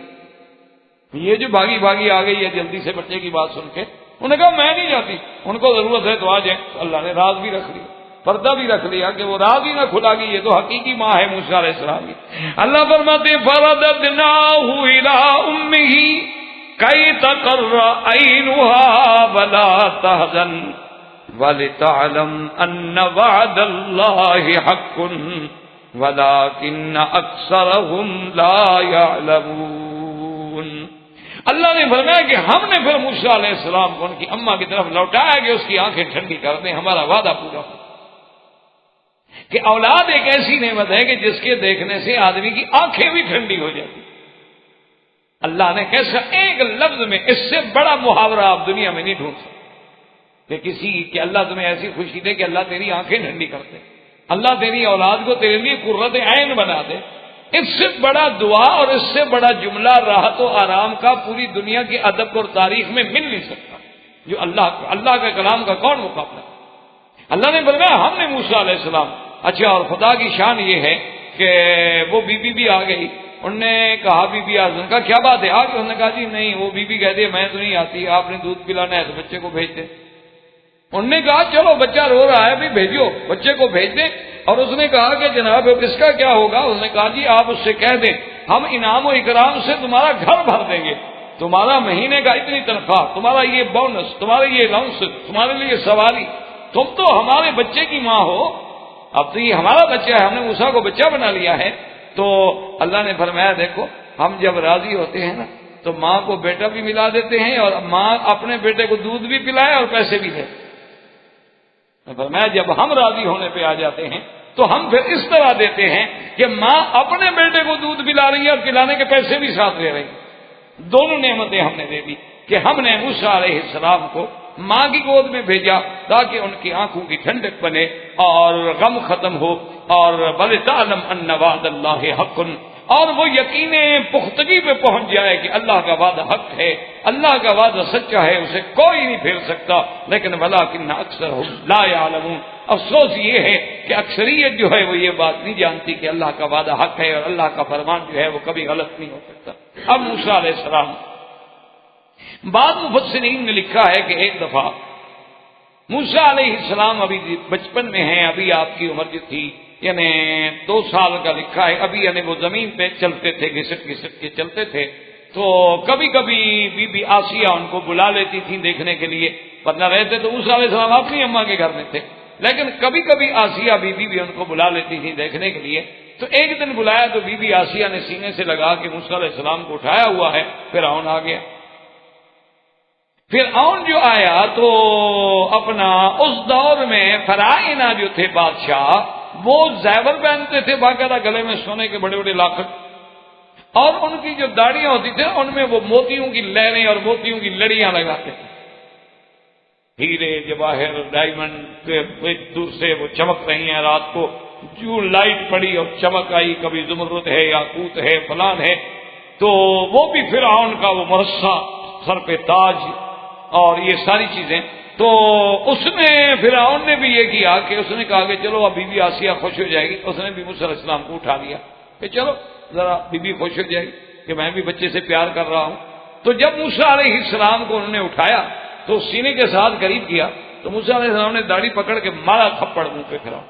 یہ جو بھاگی بھاگی آ گئی ہے جلدی سے بچے کی بات سن کے. انہوں نے کہا میں نہیں جاتی, ان کو ضرورت ہے تو آ جائیں. تو اللہ نے راز بھی رکھ لیا, پردہ بھی رکھ لیا کہ وہ راز ہی نہ کھلا گی, یہ تو حقیقی ماں ہے موسیٰ علیہ السلام کی. اللہ فرماتے ہیں فَرَدَدْنَاهُ إِلَىٰ أُمِّهِ كَيْ تَقَرَّ عَيْنُهَا وَلَا تَحْزَنَ وَلِتَعْلَمْ أَنَّ وَعْدَ اللَّهِ حَقٌّ وَلَٰكِنَّ أَكْثَرَهُمْ لَا يَعْلَمُونَ. اللہ نے فرمایا کہ ہم نے پھر موسیٰ علیہ السلام کو ان کی اماں کی طرف لوٹایا کہ اس کی آنکھیں ٹھنڈی کر دیں, ہمارا وعدہ پورا ہو. کہ اولاد ایک ایسی نعمت ہے کہ جس کے دیکھنے سے آدمی کی آنکھیں بھی ٹھنڈی ہو جاتی. اللہ نے کیسا ایک لفظ میں اس سے بڑا محاورہ آپ دنیا میں نہیں ڈھونڈ سکتے کہ کسی کہ اللہ تمہیں ایسی خوشی دے کہ اللہ تیری آنکھیں ٹھنڈی کر دے, اللہ تیری اولاد کو تیرے لیے قرۃ عین بنا دے. اس سے بڑا دعا اور اس سے بڑا جملہ راحت و آرام کا پوری دنیا کی ادب اور تاریخ میں مل نہیں سکتا. جو اللہ کا کلام کا کون مقابلہ. اللہ نے فرمایا ہم نے موسیٰ علیہ السلام. اچھا, اور خدا کی شان یہ ہے کہ وہ بی بی بھی آ گئی. انہوں نے کہا بی بی آج کا کیا بات ہے آج؟ انہوں نے کہا جی نہیں, وہ بی بی کہتی ہے میں تو نہیں آتی, آپ نے دودھ پلانا ہے تو بچے کو بھیج دیں. انہوں نے کہا چلو بچہ رو رہا ہے بھی بھیجو, بچے کو بھیج دیں. اور اس نے کہا کہ جناب اس کا کیا ہوگا؟ اس نے کہا جی آپ اس سے کہہ دیں ہم انعام و اکرام سے تمہارا گھر بھر دیں گے, تمہارا مہینے کا اتنی تنخواہ, تمہارا یہ بونس, تمہارا یہ الاؤنس, تمہارے لیے سواری, تم تو ہمارے بچے کی ماں ہو. اب تو یہ ہمارا بچہ ہے, ہم نے موسیٰ کو بچہ بنا لیا ہے. تو اللہ نے فرمایا دیکھو ہم جب راضی ہوتے ہیں نا تو ماں کو بیٹا بھی ملا دیتے ہیں اور ماں اپنے بیٹے کو دودھ بھی پلائے اور پیسے بھی دے. فرمایا جب ہم راضی ہونے پہ آ جاتے ہیں تو ہم پھر اس طرح دیتے ہیں کہ ماں اپنے بیٹے کو دودھ پلا رہی ہے اور پلانے کے پیسے بھی ساتھ لے رہی ہیں. دونوں نعمتیں ہم نے دے دی کہ ہم نے موسیٰ علیہ السلام کو ماں کی گود میں بھیجا تاکہ ان کی آنکھوں کی ٹھنڈک بنے اور غم ختم ہو, اور وَلِتَعْلَمْ أَنَّ وَعْدَ اللَّهِ حَقٌّ, اور وہ یقین پختگی پہ پہنچ جائے کہ اللہ کا وعدہ حق ہے, اللہ کا وعدہ سچا ہے, اسے کوئی نہیں پھیر سکتا. لیکن وَلَٰكِنَّ أَكْثَرَهُمْ لَا يَعْلَمُونَ, افسوس یہ ہے کہ اکثریت جو ہے وہ یہ بات نہیں جانتی کہ اللہ کا وعدہ حق ہے اور اللہ کا فرمان جو ہے وہ کبھی غلط نہیں ہو سکتا. اب موسیٰ علیہ السلام, بعض مفسرین نے لکھا ہے کہ ایک دفعہ موسیٰ علیہ السلام ابھی بچپن میں ہیں, ابھی آپ کی عمر جو تھی یعنی 2 سال کا لکھا ہے, ابھی یعنی وہ زمین پہ چلتے تھے, گھسٹ گھسٹ کے چلتے تھے. تو کبھی کبھی بی بی آسیہ ان کو بلا لیتی تھی دیکھنے کے لیے, ورنہ رہتے تو موسیٰ علیہ السلام اپنی اماں کے گھر میں تھے, لیکن کبھی کبھی آسیہ بی بی بھی ان کو بلا لیتی تھی دیکھنے کے لیے. تو ایک دن بلایا تو بی بی آسیہ نے سینے سے لگا کہ موسیٰ علیہ السلام کو اٹھایا ہوا ہے. فرعون آ گیا. فرعون جو آیا تو اپنا اس دور میں فرعونہ جو تھے بادشاہ وہ زیور پہنتے تھے باقاعدہ, گلے میں سونے کے بڑے بڑے لاکٹ, اور ان کی جو داڑیاں ہوتی تھیں ان میں وہ موتیوں کی لہریں اور موتیوں کی لڑیاں لگاتے تھے. ہیرے جواہر ڈائمنڈ دور سے وہ چمک رہی ہیں. رات کو جو لائٹ پڑی اور چمک آئی, کبھی زمرد ہے, یاقوت ہے, فلان ہے, تو وہ بھی فرعون کا وہ مرصع, سر پہ تاج اور یہ ساری چیزیں. تو اس نے فرعون نے بھی یہ کیا کہ اس نے کہا کہ چلو اب بی بی آسیہ خوش ہو جائے گی. اس نے بھی موسیٰ علیہ السلام کو اٹھا لیا کہ چلو ذرا بی بی خوش ہو جائے گی کہ میں بھی بچے سے پیار کر رہا ہوں. تو جب موسیٰ علیہ السلام کو انہوں نے اٹھایا تو سینے کے ساتھ قریب کیا تو موسیٰ علیہ السلام نے داڑھی پکڑ کے مارا تھپڑ منہ پہ فرعون.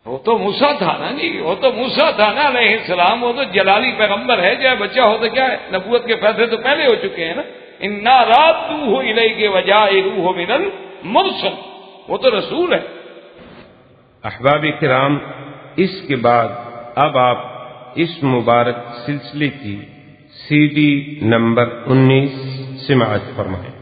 وہ تو موسیٰ تھا نا جی, وہ تو موسیٰ تھا نا علیہ السلام, وہ تو جلالی پیغمبر ہے, چاہے بچہ ہو تو کیا ہے, نبوت کے فیصلے تو پہلے ہو چکے ہیں نا. اِنَّا رَادُّوهُ إِلَيْكَ وَجَاعِلُوهُ مِنَ الْمُرْسَلِينَ, وہ تو رسول ہے. احباب کرام, اس کے بعد اب آپ اس مبارک سلسلے کی CD نمبر 19 سماعت فرمائیں.